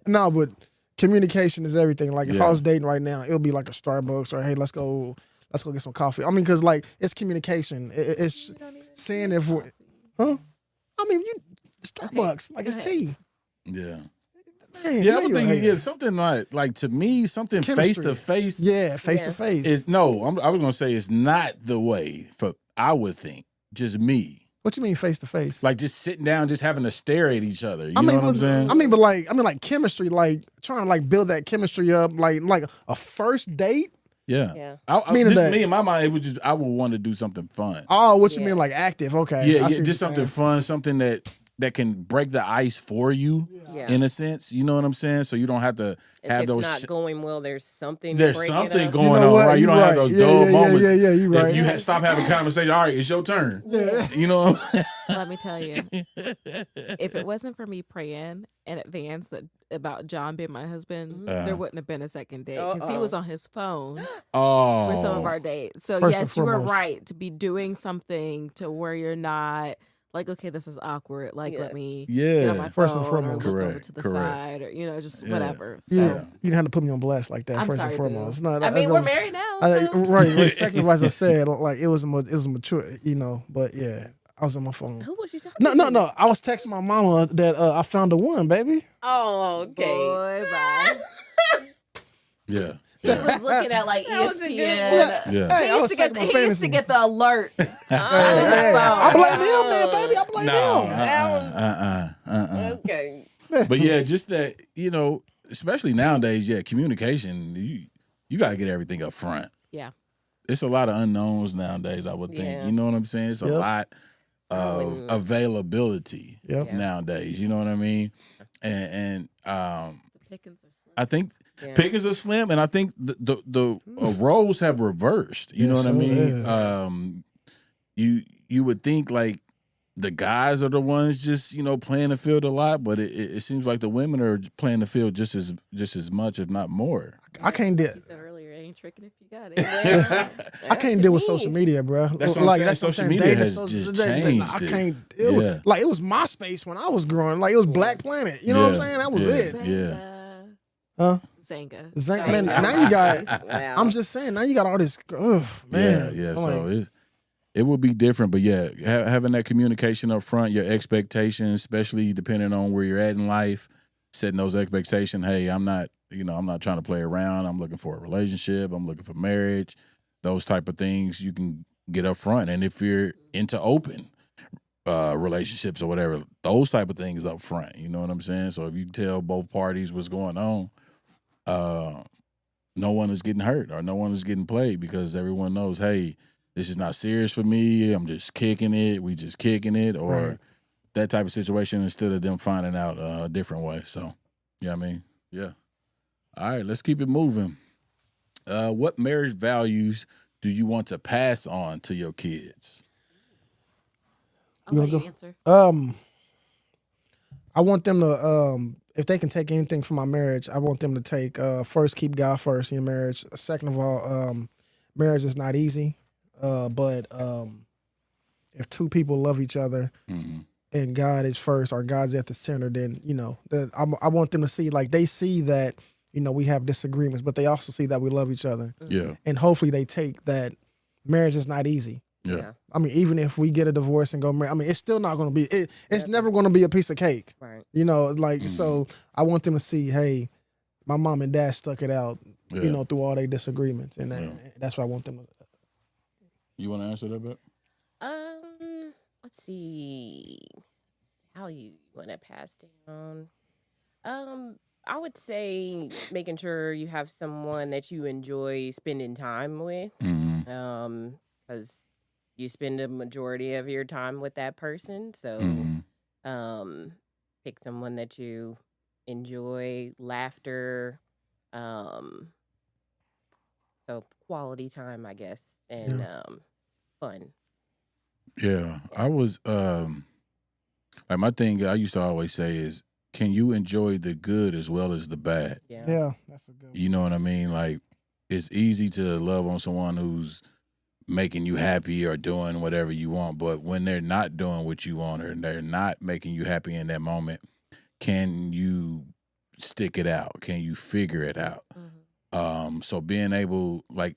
No, but communication is everything. Like if Yeah. I was dating right now, it'll be like a Starbucks or hey, let's go get some coffee. I mean, because like it's communication. It's seeing if we, I mean, Starbucks like it's tea. Yeah. Man, Yeah, I would think something like to me, something face Chemistry. to face. Yeah, face to face. Is no. I was gonna say it's not the way. For I would think just me. What you mean face to face? Like just sitting down, just having to stare at each other. You know what I'm saying? I mean, like chemistry, like trying to like build that chemistry up, like a first date. Yeah. Meaning Just that- me in my mind, it was just I would want to do something fun. Oh, what you mean like active? Okay, I see Yeah, what you're just something saying. fun, something that can break the ice for you, Yeah. in a sense. You know what I'm saying? So you don't have to If have it's those. not going well, there's something. to There's break it something up. going You know on, what? right? You You don't have right. those Yeah, dull yeah, moments. yeah, you right. If you stop having a conversation, all right, it's your turn. Yeah. You know. Let me tell you, if it wasn't for me praying in advance about John being my husband, there wouldn't have been a second date because he was on his phone Oh. for some of our dates. So First and yes, you were foremost. right to be doing something to where you're not like, okay, this is awkward. Like, let me get on my First and phone foremost. or look over Correct, to the correct. side or just Yeah. whatever. So You didn't have to put me on blast like that. I'm first sorry, and foremost. boo. No, I mean, we're married now. So. Right. Second, as I said, like it was mature, But yeah, I was on my phone. Who was you talking No, to? no, no. I was texting my mama that I found the one, baby. Oh, okay. Boy, bye. Yeah. He was looking at like That was a good ESPN. Yeah. Hey, I was checking my He used fantasy. to get the alerts. I blame him, then, baby. I blame him. Okay. But yeah, just that, especially nowadays, communication, you got to get everything up front. Yeah. it's a lot of unknowns nowadays, I would think. Yeah. You know what I'm saying? It's a Yep. lot of wouldn't- availability Yep. Yeah. nowadays. You know what I mean? And The pickings are slim. I think Yeah. pickings are slim, and I think the roles have reversed. You Yeah, know what I so mean? You would think like the guys are the ones just playing the field a lot, but it seems like the women are playing the field just as much, if not more. I can't deal. You said earlier, it ain't tricking if you got it. I can't deal with social media, bro. That's what I'm saying. Social media Dating has social- just I changed it. can't deal Yeah. with like it was MySpace when I was growing. Like it was Black Planet. You know what I'm saying? That was Yeah. it. Yeah. Huh? Zanga. Man, now you got. Wow. I'm just saying. Now you got all this. Man. Yeah. I'm So like, it would be different, but yeah, having that communication up front, your expectations, especially depending on where you're at in life, setting those expectations. Hey, I'm not trying to play around. I'm looking for a relationship. I'm looking for marriage. Those type of things you can get up front. And if you're into open relationships or whatever, those type of things up front. You know what I'm saying? So if you tell both parties what's going on, no one is getting hurt or no one is getting played because everyone knows, hey, this is not serious for me. I'm just kicking it. We just kicking it, or Right. that type of situation instead of them finding out a different way. So, yeah, I mean, yeah. All right, let's keep it moving. What marriage values do you want to pass on to your kids? I'll You let wanna you answer. I want them to if they can take anything from my marriage, I want them to take first, keep God first in your marriage. Second of all, marriage is not easy. But if two people love each other Mm-hmm. and God is first or God's at the center, then I want them to see like they see that we have disagreements, but they also see that we love each other, Yeah, and hopefully they take that marriage is not easy. yeah, I mean, even if we get a divorce and go marry, I mean, it's still not going to be. It's Nothing. never going to be a piece of cake. Right. So I want them to see, hey, my mom and dad stuck it out, yeah. through all their disagreements, and Yeah. that's what I want them to. You want to answer that, bit? Let's see. How you want to pass down? I would say making sure you have someone that you enjoy spending time with. Mm-hmm. Because you spend a majority of your time with that person. So, Mm-hmm. pick someone that you enjoy, laughter, so quality time, I guess, and fun. Yeah, I was like my thing I used to always say is, can you enjoy the good as well as the bad? Yeah, that's a good one. You know what I mean? Like it's easy to love on someone who's making you happy or doing whatever you want, but when they're not doing what you want or they're not making you happy in that moment, can you stick it out? Can you figure it out? So being able, like,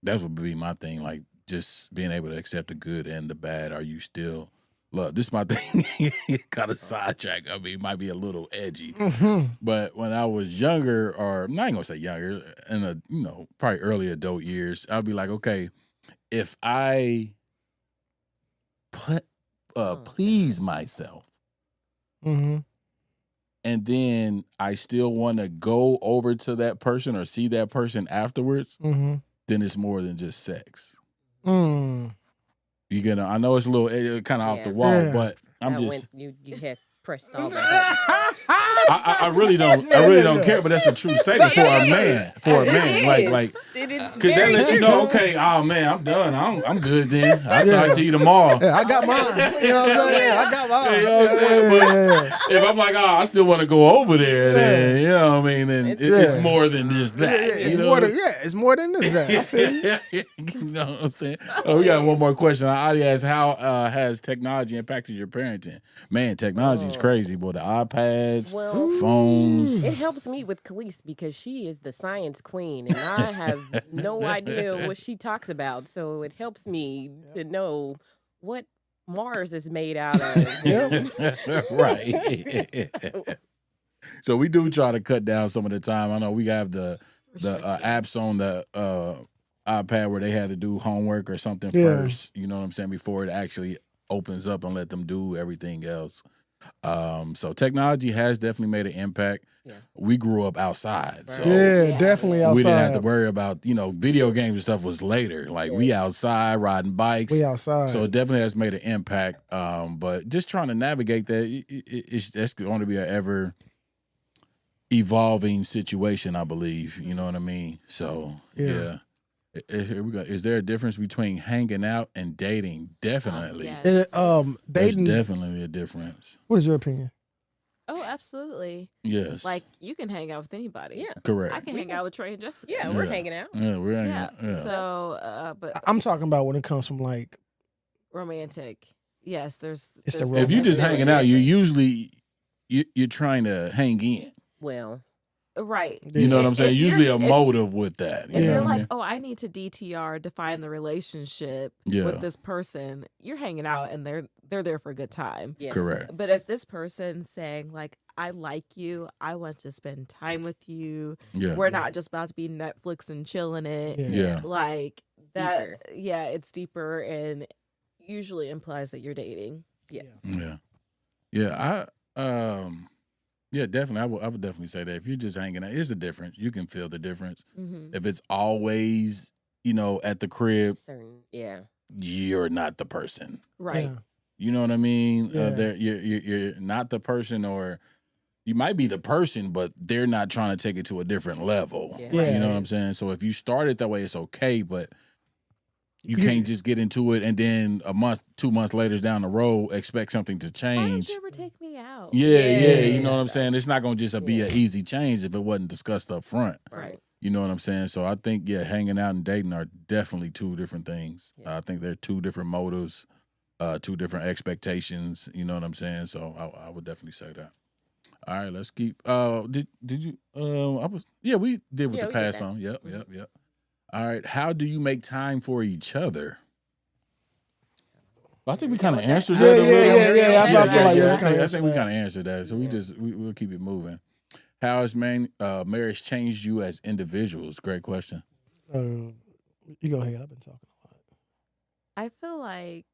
that would be my thing, like just being able to accept the good and the bad. Are you still love? This is my thing. Kind of sidetrack. I mean, it might be a little edgy, but when I was younger, or I'm not even gonna say younger, in a probably early adult years, I'd be like, okay, if I please myself, Mm-hmm. and then I still want to go over to that person or see that person afterwards, Mm-hmm. then it's more than just sex. Mm. I know it's a little kind of off the Yeah. wall, Yeah. but I'm That just. you had pressed all the buttons. I really don't care, but that's a true statement for a man. For a man, like, It is cause that very lets you true. know, okay, oh man, I'm done. I'm good then. I'll talk to you tomorrow. Yeah, I got mine. You know what I'm saying? I got mine. You know what I'm saying? But if I'm like, oh, I still want to go over there, then you know what I mean. Then it's Yeah. more than just that. It's you know? more than it's more than this. I feel you. You know what I'm saying? Oh, we got one more question. Adi asks, how has technology impacted your parenting? Man, technology is crazy, boy. The iPads, Well, phones. it helps me with Khalees because she is the science queen and I have no idea what she talks about. So it helps me to know what Mars is made out of. Right. So we do try to cut down some of the time. I know we have the apps on the iPad where they had to do homework or something first. You know what I'm saying? Before it actually opens up and let them do everything else. So technology has definitely made an impact. Yeah. We grew up outside, so Yeah, definitely outside. we didn't have to worry about, video games and stuff was later. Like we outside riding bikes. We outside. So it definitely has made an impact. But just trying to navigate that, that's going to be an ever evolving situation, I believe. You know what I mean? So yeah. Here we go. Is there a difference between hanging out and dating? Definitely. Yes. There's Dating. definitely a difference. What is your opinion? Oh, absolutely. Yes. Like you can hang out with anybody. Yeah. correct. I can hang out with Trey and Jessica. Yeah, we're hanging out. Yeah, we're hanging Yeah. out. Yeah. So, but I'm talking about when it comes from like. romantic. Yes, there's. It's the there's If you're just definitely- hanging out, you're trying to hang in. Well, right. You know what I'm saying? If Usually you're- a motive with that. If You know you're what I like, mean? oh, I need to DTR, define the relationship Yeah. with this person, you're hanging out and they're there for a good time. yeah. Correct. But if this person saying like, I like you, I want to spend time with you, Yeah. we're not just about to be Netflix and chilling it. Yeah. Like that, Deeper. yeah, it's deeper and usually implies that you're dating. Yes. Yeah. Yeah. Yeah, definitely. I would definitely say that if you're just hanging out, it's a difference. You can feel the difference. Mm-hmm. If it's always, at the crib, Certain. Yeah. you're not the person. Right. Yeah. You know what I mean? Yeah. You're not the person, or you might be the person, but they're not trying to take it to a different level. Yeah. Yeah. You know what I'm saying? So if you start it that way, it's okay, but you You- can't just get into it and then a month, 2 months later down the road expect something to Why don't change. you ever take me out? Yeah, you know what I'm saying? It's not going to just be an easy change if it wasn't discussed up front. Right. You know what I'm saying? So I think, hanging out and dating are definitely two different things. Yeah. I think they're two different motives, two different expectations. You know what I'm saying? So I would definitely say that. All right, let's keep. Did you? We did with Yeah, the we did pass that. on. Yep. All right, how do you make time for each other? I think we kind of answered that. Yeah. I feel like I kinda think we answered kind of answered that. So we'll keep it moving. How has marriage changed you as individuals? Great question. You go ahead. I've been talking a lot. I feel like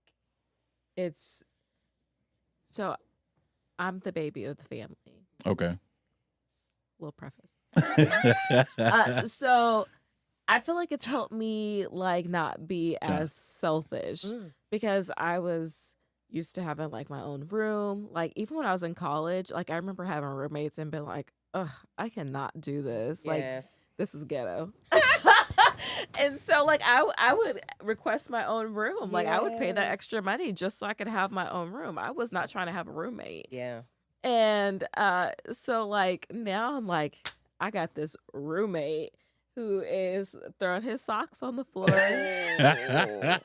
it's so I'm the baby of the family. Okay. Little preface. So I feel like it's helped me like not be as selfish because I was used to having like my own room. Like even when I was in college, like I remember having roommates and being like, ugh, I cannot do this. Like Yes. this is ghetto. And so like I would request my own room. Like I would pay that Yes. extra money just so I could have my own room. I was not trying to have a roommate. Yeah. And so like now I'm like, I got this roommate who is throwing his socks on the floor. But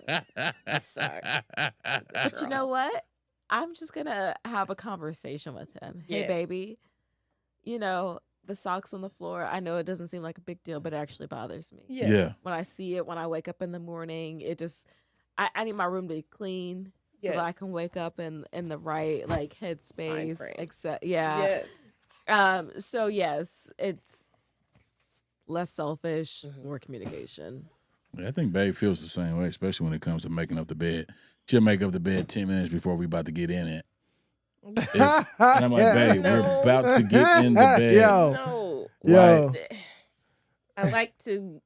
you know what? I'm just gonna have a conversation with him. Hey Yeah. baby, the socks on the floor, I know it doesn't seem like a big deal, but it actually bothers me. Yeah. When I see it, when I wake up in the morning, it just I need my room to be clean so that I Yes. can wake up in the right like headspace. frame. Except Yes. so yes, it's less selfish, Mm-hmm. more communication. I think Babe feels the same way, especially when it comes to making up the bed. She'll make up the bed 10 minutes before we about to get in it. And I'm like, babe, we're about to get in the bed. Yo. No. Yo. I like to.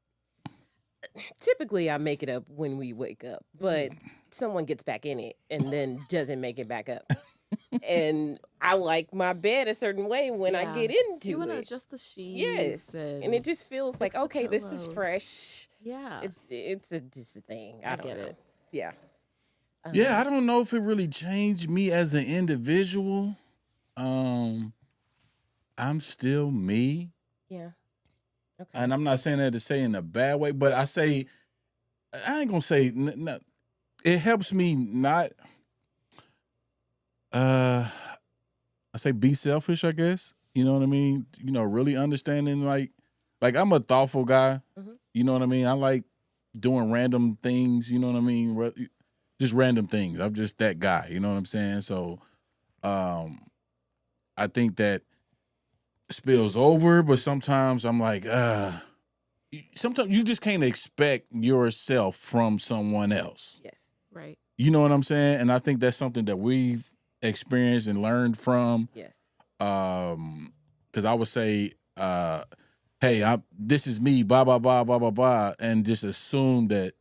Typically, I make it up when we wake up, but someone gets back in it and then doesn't make it back up. And I like my bed a certain way when I Yeah. get into You want to it. adjust the sheets. Yes, and it just feels like fix the okay, this is pillows. fresh. yeah. It's just a thing. I I don't get know. it. Yeah. Yeah, I don't know if it really changed me as an individual. I'm still me. Yeah. Okay. And I'm not saying that to say in a bad way, but I ain't gonna say it helps me not. I say be selfish, I guess. You know what I mean? Really understanding like I'm a thoughtful guy. Mhm. You know what I mean? I like doing random things. You know what I mean? Just random things. I'm just that guy. You know what I'm saying? So, I think that spills over, but sometimes I'm like, sometimes you just can't expect yourself from someone else. Yes. Right. You know what I'm saying? And I think that's something that experienced and learned from. Yes. Because I would say, hey, this is me, blah blah blah blah blah blah, and just assume that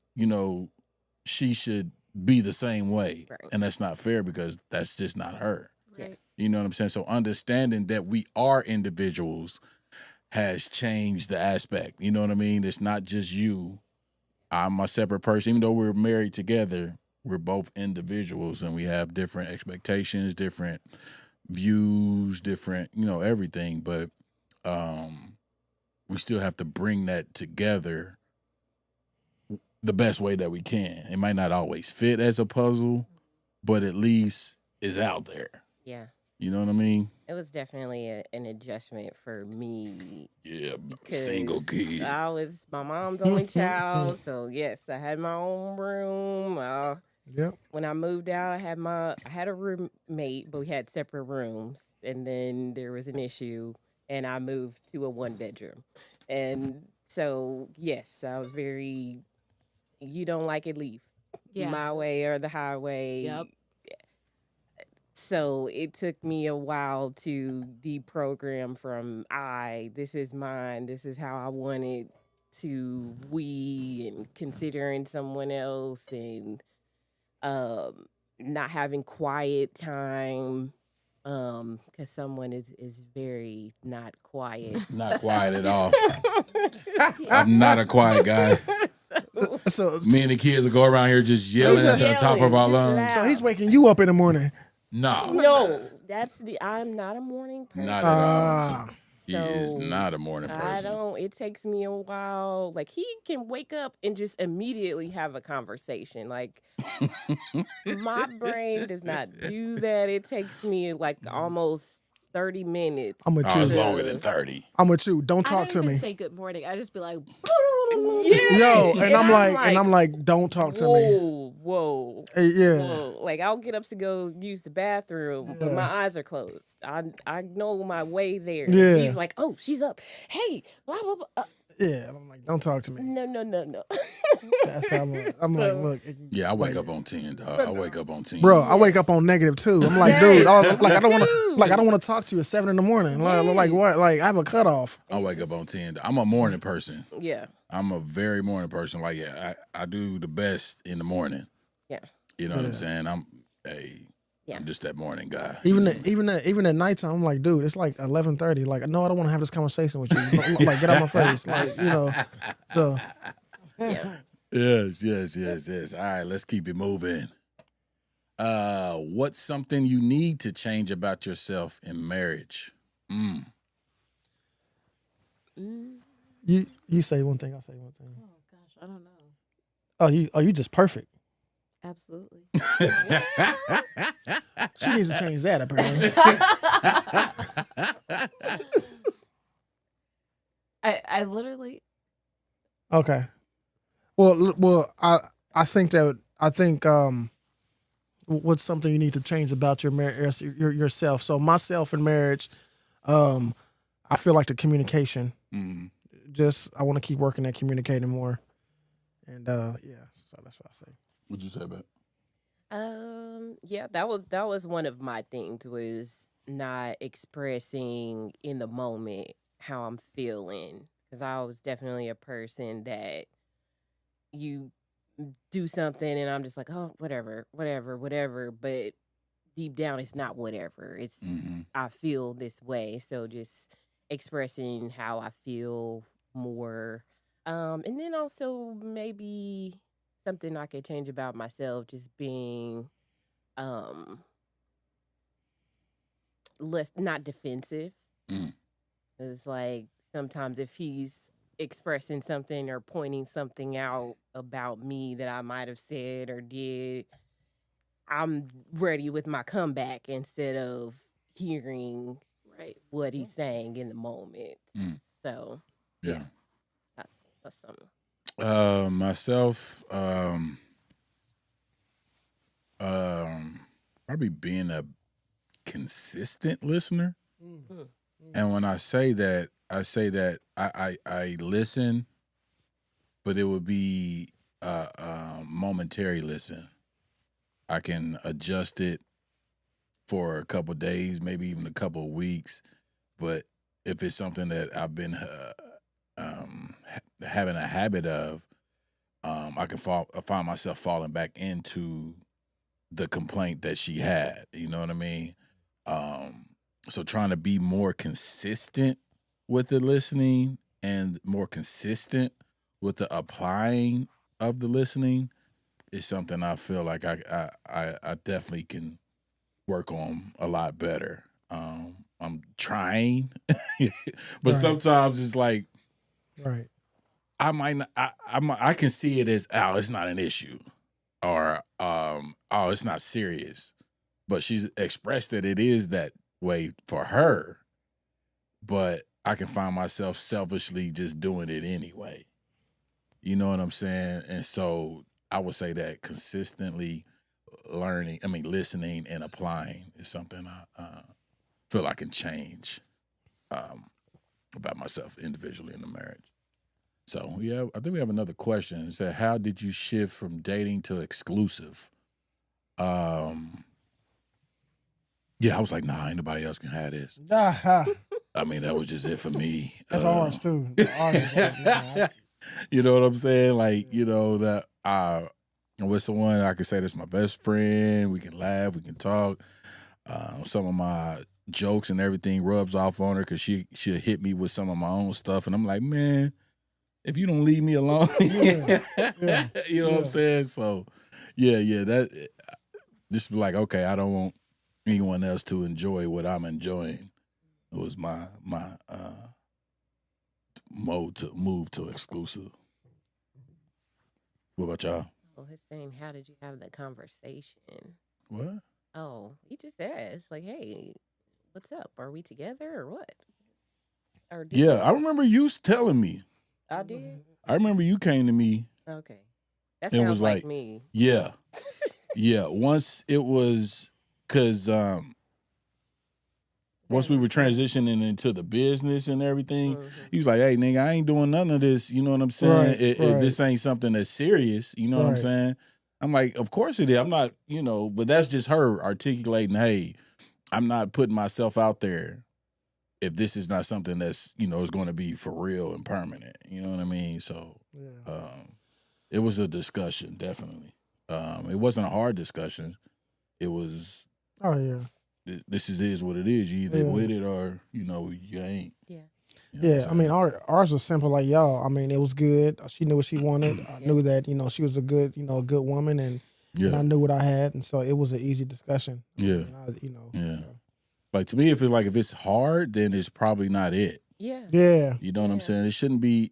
she should be the same way, Right. and that's not fair because that's just not her. Right. You know what I'm saying? So understanding that we are individuals has changed the aspect. You know what I mean? It's not just you. I'm a separate person. Even though we're married together, we're both individuals and we have different expectations, different views, different, everything. But we still have to bring that together the best way that we can. It might not always fit as a puzzle, but at least is out there. Yeah. You know what I mean? It was definitely an adjustment for me. Yeah, because single kid. I was my mom's only child, so yes, I had my own room. Yep. When I moved out, I had a roommate, but we had separate rooms, and then there was an issue, and I moved to a 1-bedroom, and so yes, I was very. You don't like it, leave. Yeah. My way or the highway. Yep. So it took me a while to deprogram from this is mine, this is how I want it, to we, and considering someone else, and not having quiet time, because someone is very not quiet. Not quiet at all. I'm not a quiet guy. So Me and the kids will go around here just yelling at the top of our Yelling, lungs. just so he's waking you up in the morning. No, No, I'm not a morning person. not at all. Ah, He is So, not a morning person. It takes me a while. Like, he can wake up and just immediately have a conversation. Like, my brain does not do that. It takes me like almost 30 minutes. I'm with Oh, it's you. longer than 30. I'm with you. Don't I talk don't to even me. say good morning. I just be like, Yo, and I'm like, don't talk to me. Whoa. Hey, yeah. Whoa. Like, I'll get up to go use the bathroom, but my eyes are closed. I know my way there. Yeah. He's like, oh, she's up. Hey, blah, blah, blah. Yeah, and I'm like, don't talk to me. No. That's how I'm like, look. Yeah, I wake up on 10, dog. I wake up on 10. Bro, I wake up on negative too. I'm like, dude, I don't want to talk to you at 7 in the morning. Like what? Like I have a cutoff. I wake up on 10. I'm a morning person. Yeah. I'm a very morning person. Like, yeah, I do the best in the morning. Yeah. You know what I'm saying? I'm just that morning guy. Even at nighttime, I'm like, dude, it's like 11:30. Like, no, I don't want to have this conversation with you. Like, get out my face. Like, So. Yeah. Yes. All right, let's keep it moving. What's something you need to change about yourself in marriage? You say one thing, I say one thing. oh gosh, I don't know. Oh, you just perfect. Absolutely. She needs to change that apparently. I literally. Okay. Well, I think what's something you need to change about your marriage, yourself. So myself in marriage, I feel like the communication. Just I want to keep working at communicating more, and so that's what I say. What'd you say about? Yeah, that was one of my things, was not expressing in the moment how I'm feeling, because I was definitely a person that you do something and I'm just like, oh, whatever, but deep down it's not whatever. It's I feel this way, so just expressing how I feel more, and then also maybe something I could change about myself, just being less, not defensive. It's like sometimes if he's expressing something or pointing something out about me that I might have said or did, I'm ready with my comeback instead of hearing what he's saying in the moment. So Yeah. That's something. Myself, probably being a consistent listener. And when I say that I listen, but it would be momentary listen. I can adjust it for a couple of days, maybe even a couple of weeks. But if it's something that I've been having a habit of, I find myself falling back into the complaint that she had. You know what I mean? So trying to be more consistent with the listening and more consistent with the applying of the listening is something I feel like I definitely can work on a lot better. I'm trying, but sometimes it's like, I might not, I can see it as, oh, it's not an issue, or oh, it's not serious. But she's expressed that it is that way for her, but I can find myself selfishly just doing it anyway. You know what I'm saying? And so I would say that consistently listening and applying is something I feel I can change about myself individually in the marriage. So, yeah, I think we have another question. It said, how did you shift from dating to exclusive? Yeah, I was like, nah, anybody else can have this. I mean, that was just it for me. That's ours, too. You know what I'm saying? Like, you know, that with someone I can say that's my best friend. We can laugh, we can talk. Some of my jokes and everything rubs off on her because she'll hit me with some of my own stuff. And I'm like, man, if you don't leave me alone, you know what I'm saying? So, that just be like, okay, I don't want anyone else to enjoy what I'm enjoying. It was my move to exclusive. What about y'all? Oh, his saying, how did you have that conversation? What? Oh, he just asked, like, hey, what's up? Are we together or what? Or I remember you telling me. I did? I remember you came to me. Okay. That and sounds was like me. Yeah. Yeah. Once it was, because once we were transitioning into the business and everything, he was like, hey, nigga, I ain't doing none of this. You know what I'm saying? If this ain't something that's serious, you know what I'm saying? I'm like, of course it is. I'm not, but that's just her articulating, hey, I'm not putting myself out there if this is not something that's, is going to be for real and permanent. You know what I mean? So it was a discussion, definitely. It wasn't a hard discussion. It was, this is what it is. You either with it or, you ain't. Yeah. Yeah, I mean, ours was simple like y'all. I mean, it was good. She knew what she wanted. I knew that, she was a good, a good woman, and I knew what I had, and so it was an easy discussion. Yeah. So. Like, to me, if it's hard, then it's probably not it. Yeah. Yeah. You know what I'm saying? It shouldn't be,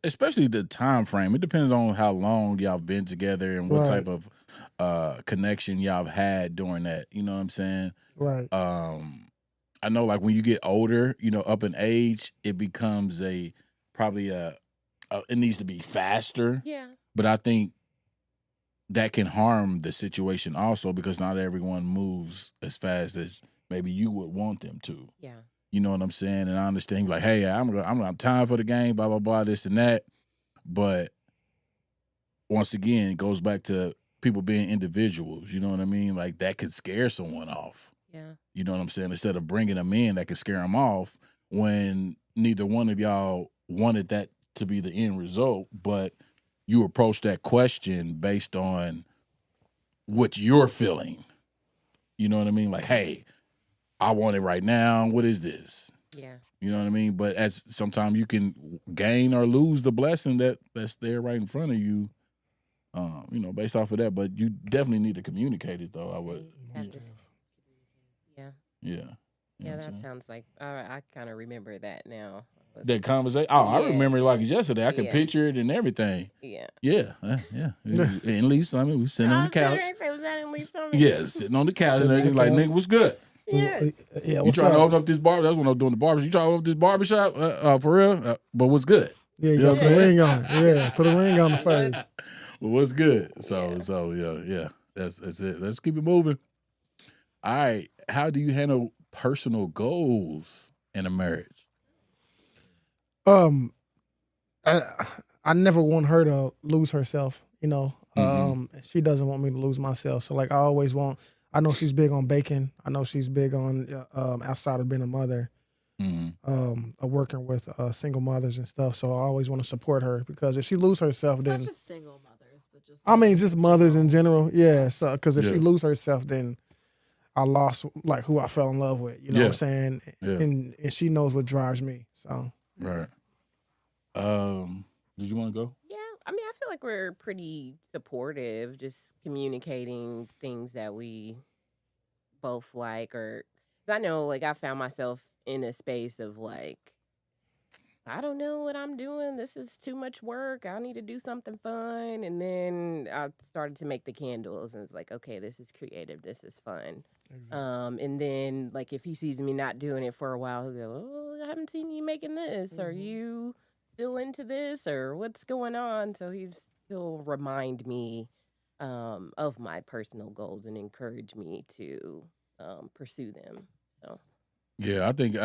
especially the time frame. It depends on how long y'all have been together and what type of connection y'all have had during that. You know what I'm saying? Right. I know, like, when you get older, up in age, it becomes probably it needs to be faster. Yeah. But I think that can harm the situation also, because not everyone moves as fast as maybe you would want them to. Yeah. You know what I'm saying? And I understand, like, hey, I'm gonna have time for the game, blah, blah, blah, this and that. But once again, it goes back to people being individuals. You know what I mean? Like, that could scare someone off. Yeah. You know what I'm saying? Instead of bringing them in, that could scare them off when neither one of y'all wanted that to be the end result, but you approach that question based on what you're feeling. You know what I mean? Like, hey, I want it right now. What is this? Yeah. You know what I mean? But sometimes you can gain or lose the blessing that's there right in front of you, based off of that. But you definitely need to communicate it, though. I would. Yeah. Yeah. Yeah, that sounds like, I kind of remember that now. That conversation. Oh, I remember it like yesterday. I could picture it and everything. Yeah. Yeah. At least, I mean, we sitting on the couch. Yeah, sitting on the couch and everything like, nigga, what's good? Yeah. You trying to open up this bar? That's when I was doing the barbers. You trying to open up this barbershop? For real? But what's good? Yeah, you gotta put a ring on it. Yeah, put a ring on the face. Well, what's good? So yeah. That's it. Let's keep it moving. All right. How do you handle personal goals in a marriage? I never want her to lose herself, She doesn't want me to lose myself. So, like, I always want I know she's big on baking. I know she's big on outside of being a mother, working with single mothers and stuff. So I always want to support her because if she lose herself, then Not just single mothers, but just just mothers in general. Yeah. So because if she lose herself, then I lost like who I fell in love with. You know what I'm saying? Yeah. And she knows what drives me. So right. Did you want to go? Yeah, I mean, I feel like we're pretty supportive, just communicating things that we both like. Or 'cause I know, like, I found myself in a space of like, I don't know what I'm doing. This is too much work. I need to do something fun. And then I started to make the candles, and it's like, okay, this is creative. This is fun. And then, like, if he sees me not doing it for a while, he'll go, "Oh, I haven't seen you making this. Are you still into this, or what's going on?" So he'll remind me of my personal goals and encourage me to pursue them. So Yeah, I think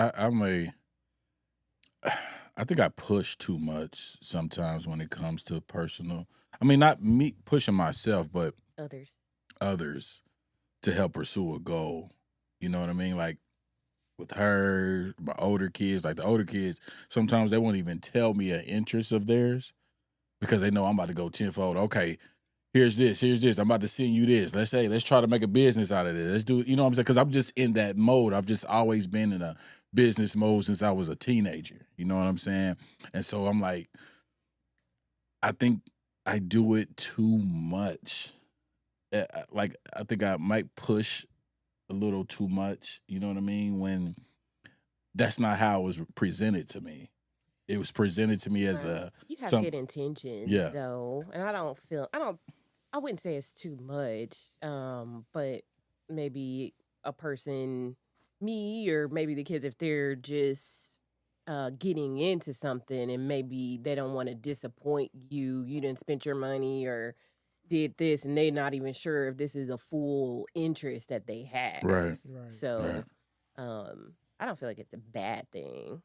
I think I push too much sometimes when it comes to personal. I mean, not me pushing myself, but others to help pursue a goal. You know what I mean? Like with her, my older kids, like the older kids, sometimes they won't even tell me an interest of theirs because they know I'm about to go tenfold. Okay, here's this. I'm about to send you this. Let's try to make a business out of this. Let's do, you know what I'm saying? Because I'm just in that mode. I've just always been in a business mode since I was a teenager. You know what I'm saying? And so I'm like, I think I do it too much. Like, I think I might push a little too much. You know what I mean? When that's not how it was presented to me. It was presented to me as you have good intentions, Yeah. though, and I wouldn't say it's too much, but maybe a person, me, or maybe the kids, if they're just getting into something and maybe they don't want to disappoint you, you didn't spend your money or did this, and they're not even sure if this is a full interest that they have. Right. So, I don't feel like it's a bad thing.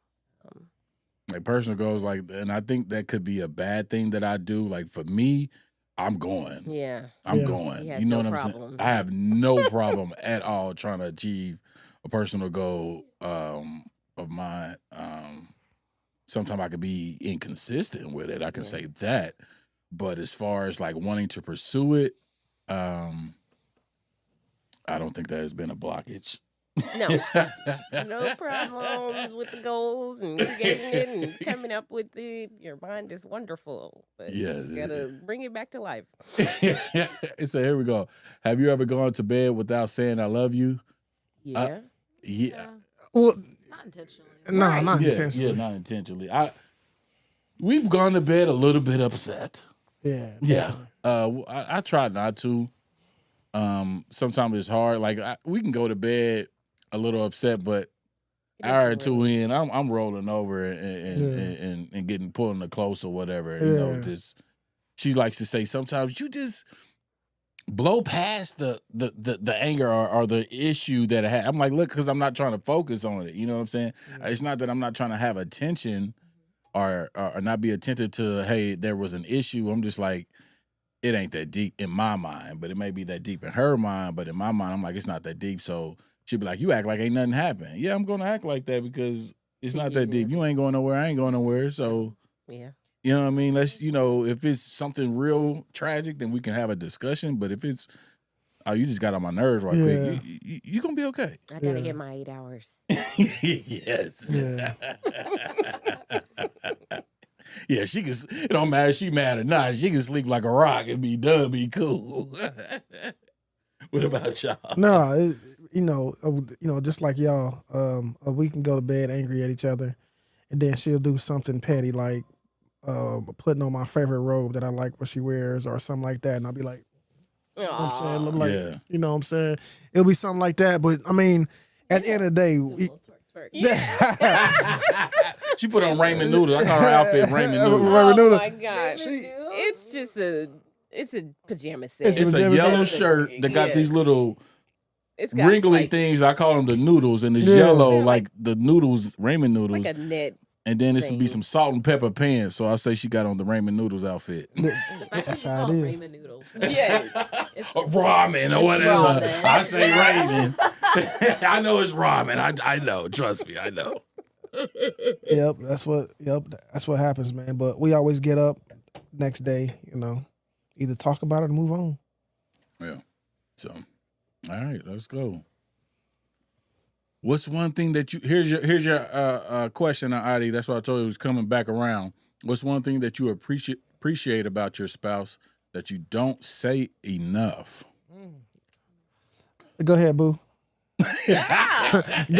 Like personal goals, like, and I think that could be a bad thing that I do. Like for me, I'm going. Yeah. I'm going. He has You know no what I'm saying? problem. I have no problem at all trying to achieve a personal goal of mine. Sometimes I could be inconsistent with it. I can say that. But as far as like wanting to pursue it, I don't think that has been a blockage. No. No problem with the goals and creating it and coming up with it. Your mind is wonderful. But you gotta bring it back to life. So here we go. Have you ever gone to bed without saying I love you? Yeah. Yeah. Well, not intentionally. no, Right. not intentionally. Yeah, not intentionally. We've gone to bed a little bit upset. Yeah. Yeah. I try not to. Sometimes it's hard. Like we can go to bed a little upset, but hour or two in, I'm rolling over and getting pulling the close or whatever. You know, just she likes to say sometimes you just blow past the anger or the issue that I had. I'm like, look, because I'm not trying to focus on it. You know what I'm saying? It's not that I'm not trying to have attention or not be attentive to, hey, there was an issue. I'm just like, it ain't that deep in my mind, but it may be that deep in her mind. But in my mind, I'm like, it's not that deep. So she'd be like, you act like ain't nothing happened. Yeah, I'm going to act like that because it's not that deep. You ain't going nowhere. I ain't going nowhere. So, Yeah. you know what I mean? Let's, if it's something real tragic, then we can have a discussion. But if it's, oh, you just got on my nerves right quick, you going to be okay. I gotta get my 8 hours. Yes. Yeah. Yeah, she can. It don't matter if she mad or not. She can sleep like a rock and be done, be cool. What about y'all? No, just like y'all, we can go to bed angry at each other, and then she'll do something petty like putting on my favorite robe that I like what she wears or something like that, and I'll be like, you know what I'm saying? I'm like, you know what I'm saying? It'll be something like that, but I mean, at the end of the day, she put on ramen noodles. I call her outfit ramen noodles. Oh my gosh. It's just it's a pajama set. It's a yellow shirt that got these little wrinkly things. I call them the noodles, and it's yellow like the noodles, ramen noodles. Like a net. And then this would be Same. some salt and pepper pants. So I say she got on the ramen noodles outfit. That's how it is. Ramen noodles. Yes. It's Ramen or whatever. ramen. I say ramen. I know it's ramen. I know. Trust me, I know. Yep, that's what happens, man. But we always get up next day, either talk about it or move on. Yeah. So, all right, let's go. What's one thing that you here's your question, Adi. That's what I told you it was coming back around. What's one thing that you appreciate about your spouse that you don't say enough? Go ahead, boo. go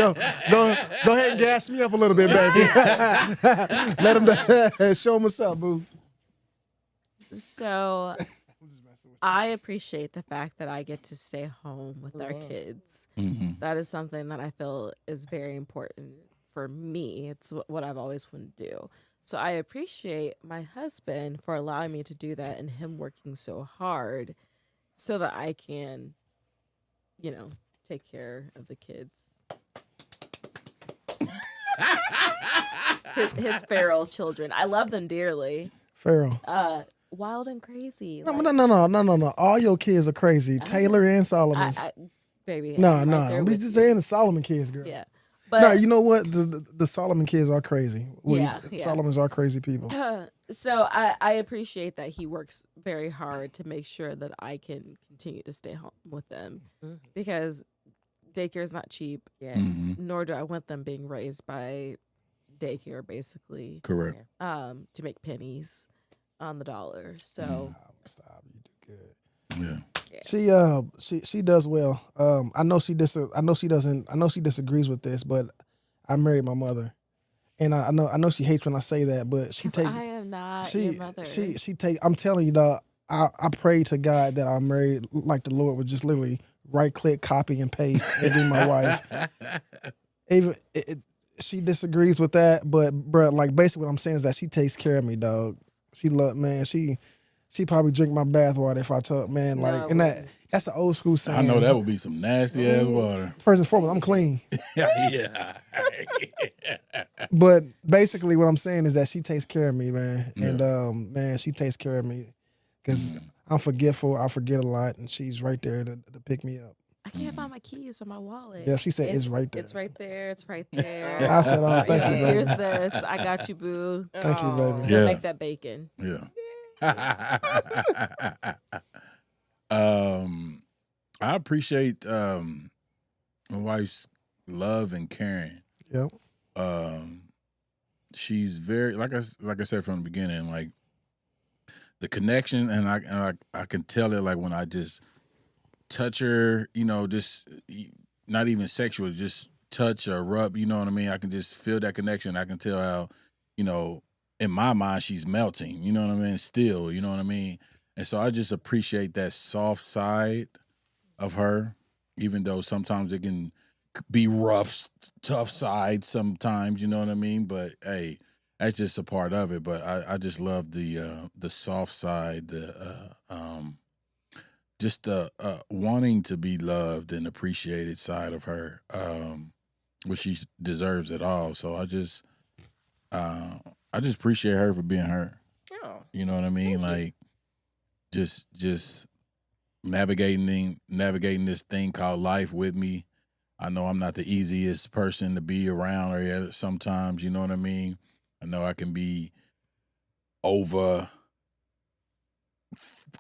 ahead and gas me up a little bit, baby. Let him show him what's up, boo. So I appreciate the fact that I get to stay home with our Yeah. kids. Mm-hmm. That is something that I feel is very important for me. It's what I've always wanted to do. So I appreciate my husband for allowing me to do that and him working so hard so that I can, take care of the kids. His feral children. I love them dearly. Feral. Wild and crazy. No. All your kids are crazy. Taylor and Solomon's. Baby. No. I'm right there I'm with just you. saying the Solomon kids, girl. Yeah. But No, you know what? The Solomon kids are crazy. Yeah. Solomons are crazy people. So I appreciate that he works very hard to make sure that I can continue to stay home with them because daycare is not cheap, Yeah. Mm-hmm. nor do I want them being raised by daycare, basically, Correct. to make pennies on the dollar. So Stop. You do good. Yeah. She does well. I know she disagrees with this, but I married my mother, and I know she hates when I say that, but she take I am not she your mother. she take. I'm telling you, dog. I pray to God that I'm married like the Lord would just literally right click, copy and paste, and be my wife. Even she disagrees with that, but bruh, like basically what I'm saying is that she takes care of me, dog. She probably drink my bathwater if I talk, man. No, Like, I and wouldn't. that's an old school saying. I know that would be some nasty ass water. First and foremost, I'm clean. Yeah. But basically, what I'm saying is that she takes care of me, man. Yeah. And man, she takes care of me because I'm forgetful. I forget a lot, and she's right there to pick me up. I can't find my keys or my wallet. Yeah, she said it's right there. It's right there. It's right there. I said, oh, thank you, baby. Here's this. I got you, boo. Thank you, baby. Yeah. Make that bacon. Yeah. I appreciate my wife's love and caring. Yep. She's very like I said from the beginning, like the connection, and I can tell it like when I just touch her, just not even sexual, just touch or rub, you know what I mean? I can just feel that connection. I can tell how, in my mind she's melting, you know what I mean? Still, you know what I mean? And so I just appreciate that soft side of her, even though sometimes it can be rough, tough side sometimes, you know what I mean? But hey, that's just a part of it. But I just love the soft side, just the wanting to be loved and appreciated side of her, which she deserves it all. So I just appreciate her for being her. Oh. You know what I mean? Like just navigating this thing called life with me. I know I'm not the easiest person to be around or sometimes, you know what I mean? I know I can be over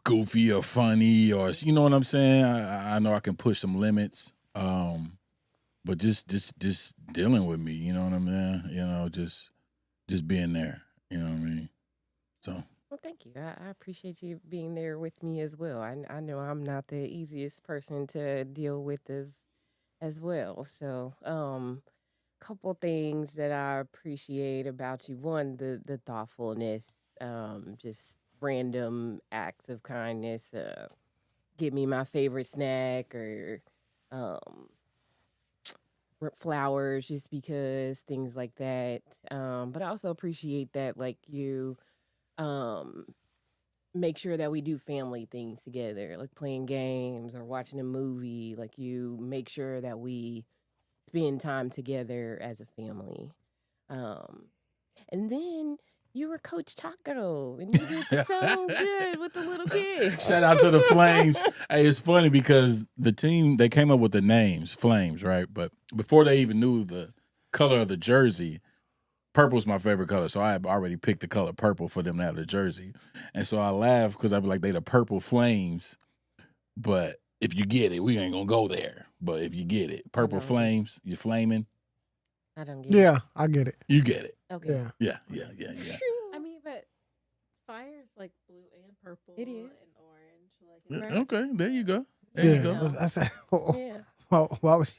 goofy or funny or, you know what I'm saying? I know I can push some limits. But just dealing with me, you know what I mean? Just being there, you know what I mean? So. Well, thank you. I appreciate you being there with me as well. I know I'm not the easiest person to deal with as well. So, couple things that I appreciate about you. One, the thoughtfulness, just random acts of kindness. Get me my favorite snack or flowers just because, things like that. But I also appreciate that, like, you make sure that we do family things together, like playing games or watching a movie. Like, you make sure that we spend time together as a family. Um, And then you were Coach Taco, and you did so good with the little kids. Shout out to the Flames. Hey, it's funny because the team, they came up with the names, Flames, right? But before they even knew the color of the jersey, purple's my favorite color. So I had already picked the color purple for them to have the jersey. And so I laughed because I'd be like, they the Purple Flames. But if you get it, we ain't going to go there. But if you get it, Purple Flames, you're flaming. I don't get it. Yeah, I get it. You get it. Okay. Yeah. Yeah. I mean, but fire is like blue and purple. It is. And orange. Like, Okay, there you go. There Yeah. you go. I said, Yeah. why would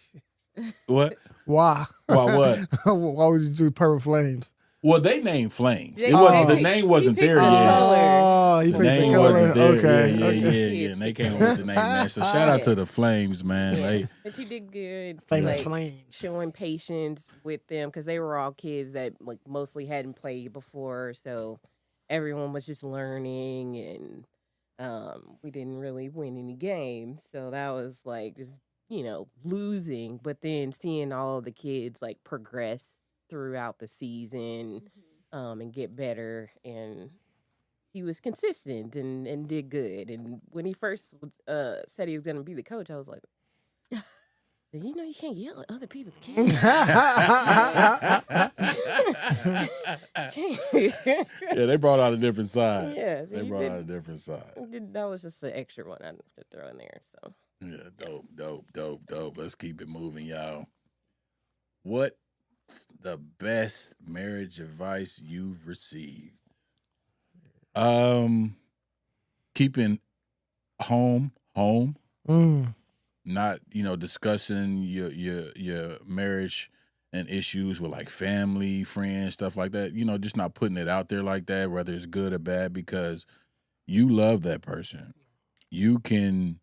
What? why? Why what? Why would you do Purple Flames? Well, they named Flames. They- It wasn't, they the picked- name wasn't he picked there the yet. color. Oh, he The picked the name color. wasn't there. Okay. Yeah. And they came up with the name, man. So shout out to the Flames, man. Yeah. But you did good. Famous like, Flames. showing patience with them because they were all kids that like mostly hadn't played before, so everyone was just learning, and we didn't really win any games, so that was like just losing, but then seeing all of the kids like progress throughout the season and get better, and he was consistent and did good. And when he first said he was going to be the coach, I was like, you can't yell at other people's kids. Yeah, they brought out a different side. Yes, They brought out a different side. That was just the extra one I had to throw in there. So Yeah, dope. Let's keep it moving, y'all. What's the best marriage advice you've received? Keeping home, not discussing your marriage and issues with like family, friends, stuff like that. Just not putting it out there like that, whether it's good or bad, because you love that person. You can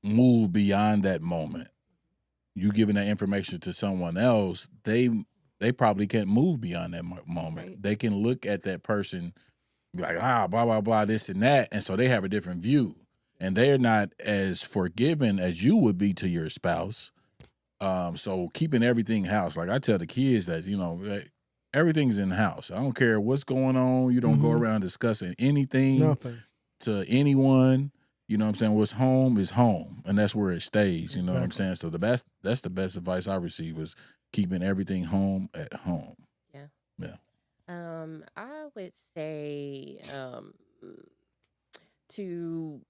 move beyond that moment. You giving that information to someone else, they probably can't move beyond that moment. Right. They can look at that person, be like, blah, blah, blah, this and that. And so they have a different view. And they're not as forgiving as you would be to your spouse. So keeping everything house. Like I tell the kids that, everything's in house. I don't care what's going on. You don't go around discussing anything Nothing. to anyone. You know what I'm saying? What's home is home, and that's where it stays. You know what I'm saying? So that's the best advice I received was keeping everything home at home. yeah. Yeah. I would say to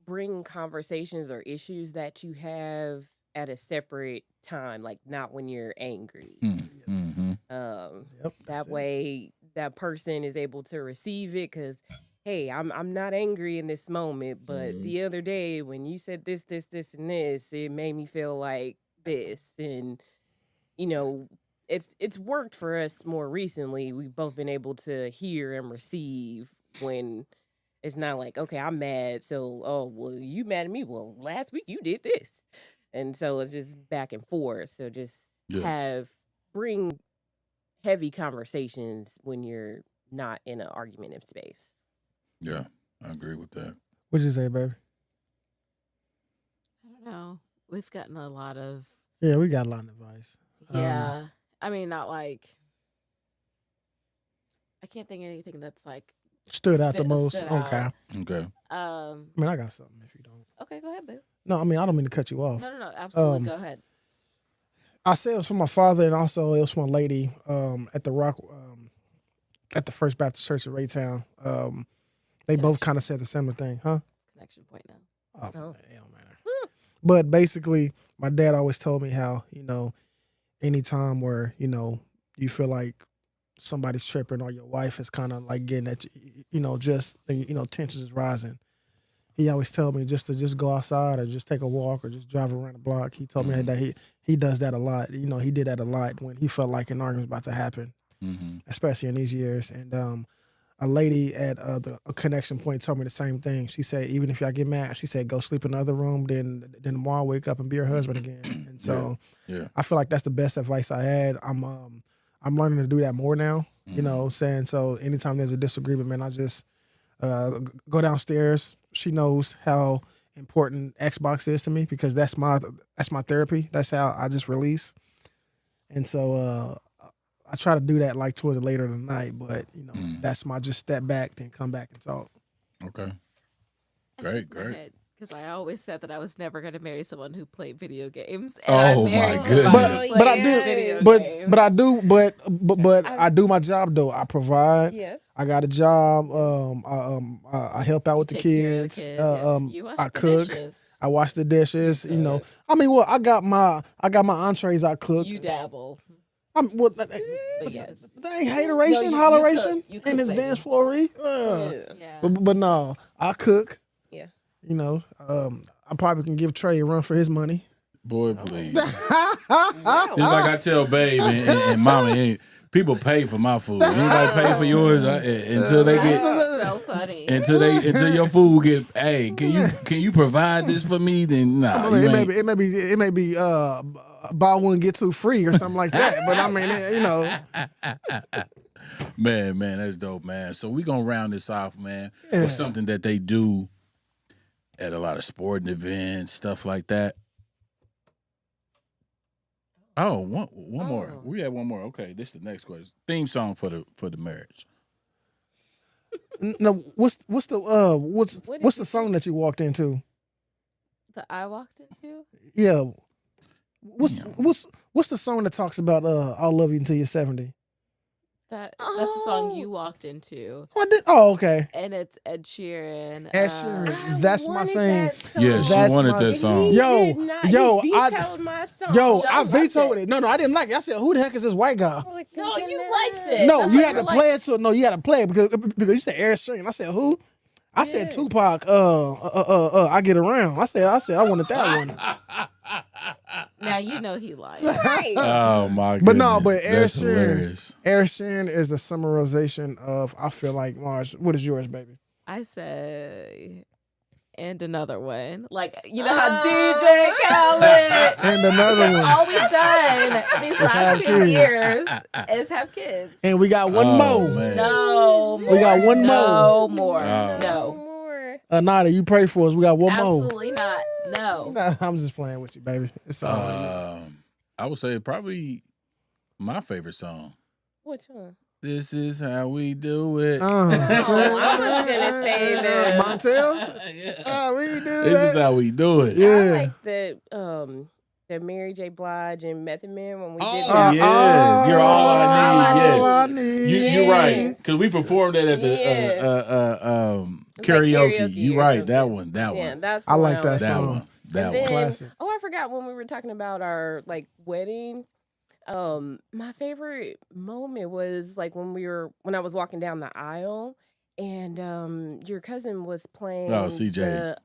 bring conversations or issues that you have at a separate time, like not when you're angry. Mm-hmm. That way that person is able to receive it because, hey, I'm not angry in this moment, but the other day when you said this, and this, it made me feel like this. And, it's worked for us more recently. We've both been able to hear and receive when it's not like, okay, I'm mad, so, oh, well, you mad at me. Well, last week you did this. And so it's just back and forth. So just bring heavy conversations when you're not in an argumentative space. Yeah, I agree with that. What'd you say, baby? I don't know. We've gotten a lot of. Yeah, we got a lot of advice. Yeah. I mean, not like. I can't think of anything that's like. Stood out the most. stood Okay. out. Okay. I mean, I got something if you don't. Okay, go ahead, boo. No, I mean, I don't mean to cut you off. No. Absolutely. Go ahead. I said it was from my father, and also it was from a lady at the Rock, at the First Baptist Church of Raytown. They both kind of said the similar thing, huh? Connection point now. Oh, Oh. it don't matter. But basically, my dad always told me how, anytime where, you feel like somebody's tripping or your wife is kind of like getting at you, tensions is rising. He always told me just to go outside or just take a walk or just drive around the block. He told me that he does that a lot. He did that a lot when he felt like an argument was about to happen, especially in these years. And a lady at the connection point told me the same thing. She said, even if y'all get mad, she said, go sleep in the other room, then tomorrow wake up and be your husband again. And so I feel like that's the best advice I had. I'm learning to do that more now, saying. So anytime there's a disagreement, man, I just go downstairs. She knows how important Xbox is to me because that's my therapy. That's how I just release. And so I try to do that like towards the later of the night, but that's my just step back, then come back and talk. Okay. Great. Because I always said that I was never going to marry someone who played video games. Oh, I'm my married to goodness. somebody But who I plays video do, games. but I do my job though. I provide. Yes. I got a job. I help out with the Take care of the kids. You wash I the cook. dishes. I wash the dishes. I mean, well, I got my entrees. I cook. You dabble. That yes. ain't hateration, No, holleration you cook, in his baby. dance floor. Yeah. But no, I cook. Yeah. I probably can give Trey a run for his money. Boy, please. It's like I tell Babe and Mama, people pay for my food. Anybody pay for yours until they get So funny. until your food get. Hey, can you provide this for me? Then nah. I mean, it may be buy one get two free or something like that. But I mean, Man, that's dope, man. So we gonna round this off, man, with something that they do at a lot of sporting events, stuff like that. Oh, one more. We have one more. Okay, this is the next question. Theme song for the marriage. no, what's the song that you walked into? That I walked into? Yeah. What's the song that talks about I'll love you until you're 70? That's the song you walked into. Oh, okay. And it's Ed Sheeran. Ed Sheeran. That's my thing. Yeah, she wanted that song. He vetoed my song. I vetoed it. No, I didn't like it. I said, who the heck is this white guy? No, you liked it. No, That's you what had to you're play it to. No, you had to play it because you said Ed Sheeran. I said who? I said Tupac. I get around. I said I wanted that one. Now you know he lied. Oh my goodness. But no, but Ed hilarious. Sheeran is the summarization of. I feel like Mars. What is yours, baby? I say, and another one. Like, you know how DJ Khaled And another one. all we've done these last 2 kids. years is have kids. And we got one more. Man. No more. We got one No more. Oh. No. Nada, you pray for us. We got one more. Absolutely not. No. Nah, I'm just playing with you, baby. It's all right. I would say probably my favorite song. Which one? This is how we do it. I was gonna say that. Montel? We do This is how we do it. Yeah. I like the Mary J. Blige and Method Man when we did Oh, that. yes. You're all I need. Yes. All I need. You're right. Because we performed that at the karaoke. karaoke You're or right. something. That one. Yeah, that's I the like one that was- That song. one. That And one. then, Classic. I forgot when we were talking about our wedding. My favorite moment was like when I was walking down the aisle and your cousin was playing CJ.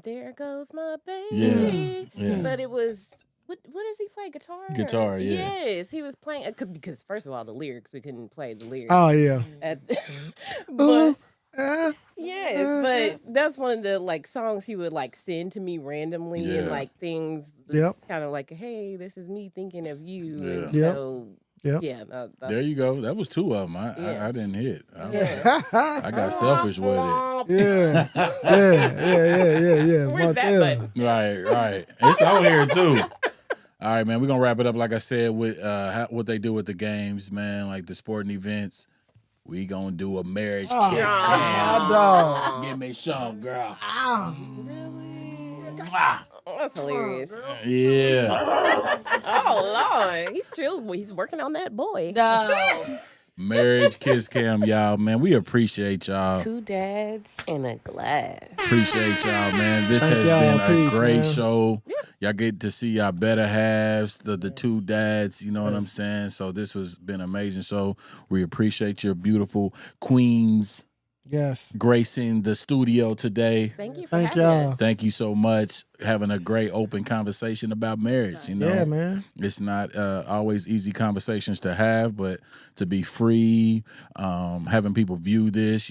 There Goes My Baby. Yeah. But it was what does he play? Guitar? Guitar, yeah. Yes, he was playing because first of all the lyrics, we couldn't play the lyrics. Oh, yeah. But yes, but that's one of the songs he would send to me randomly and things Yep. kind of hey, this is me thinking of you. Yeah. And Yep. so Yep. yeah, There you go. That was two of them. I didn't hit. yeah. I got selfish with it. Yeah. Where's that Montel. button? Right. It's out here too. All right, man. We're gonna wrap it up, like I said, with what they do with the games, man, like the sporting events. We gonna do a marriage kiss cam. Dog. Give me some, girl. Oh, that's hilarious. Yeah. Oh Lord, he's working on that boy. No. Marriage kiss cam, y'all, man. We appreciate y'all. 2 dads and a glass. Appreciate y'all, man. This Thank has y'all. been a Peace, great man. show. Y'all get to see y'all better halves, the two dads, you know what I'm saying? So this has been amazing. So we appreciate your beautiful queens Yes. gracing the studio today. Thank you for Thank having y'all. us. Thank you so much. Having a great open conversation about marriage, you know? Yeah, man. It's not always easy conversations to have, but to be free, having people view this,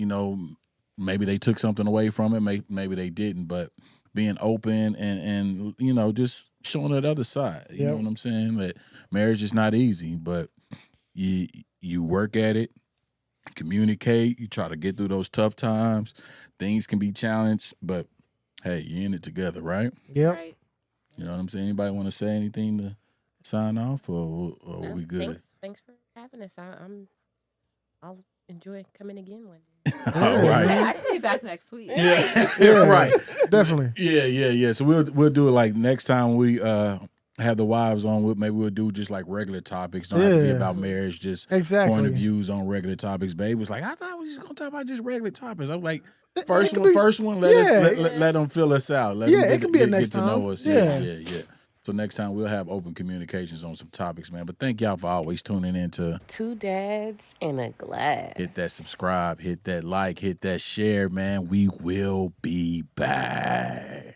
maybe they took something away from it, maybe they didn't, but being open and just showing the other side. You know what I'm saying? That marriage is not easy, but you work at it, communicate, you try to get through those tough times. Things can be challenged, but hey, you're in it together, right? Yep. Right. You know what I'm saying? Anybody want to say anything to sign off, or are we good? Thanks for having us. I'll enjoy coming again one day. All right. I can be back next week. Yeah, right. Definitely. Yeah. So we'll do it like next time we have the wives on. Maybe we'll do just like regular topics. Don't have to be about marriage. Just point of views on regular topics. Babe was like, I thought we was just gonna talk about just regular topics. I'm like, first one. Let them fill us out. Let them it could be a next get to time. know us. Yeah. So next time we'll have open communications on some topics, man. But thank y'all for always tuning in to Two Dads and a Glass. hit that subscribe, hit that like, hit that share, man. We will be back.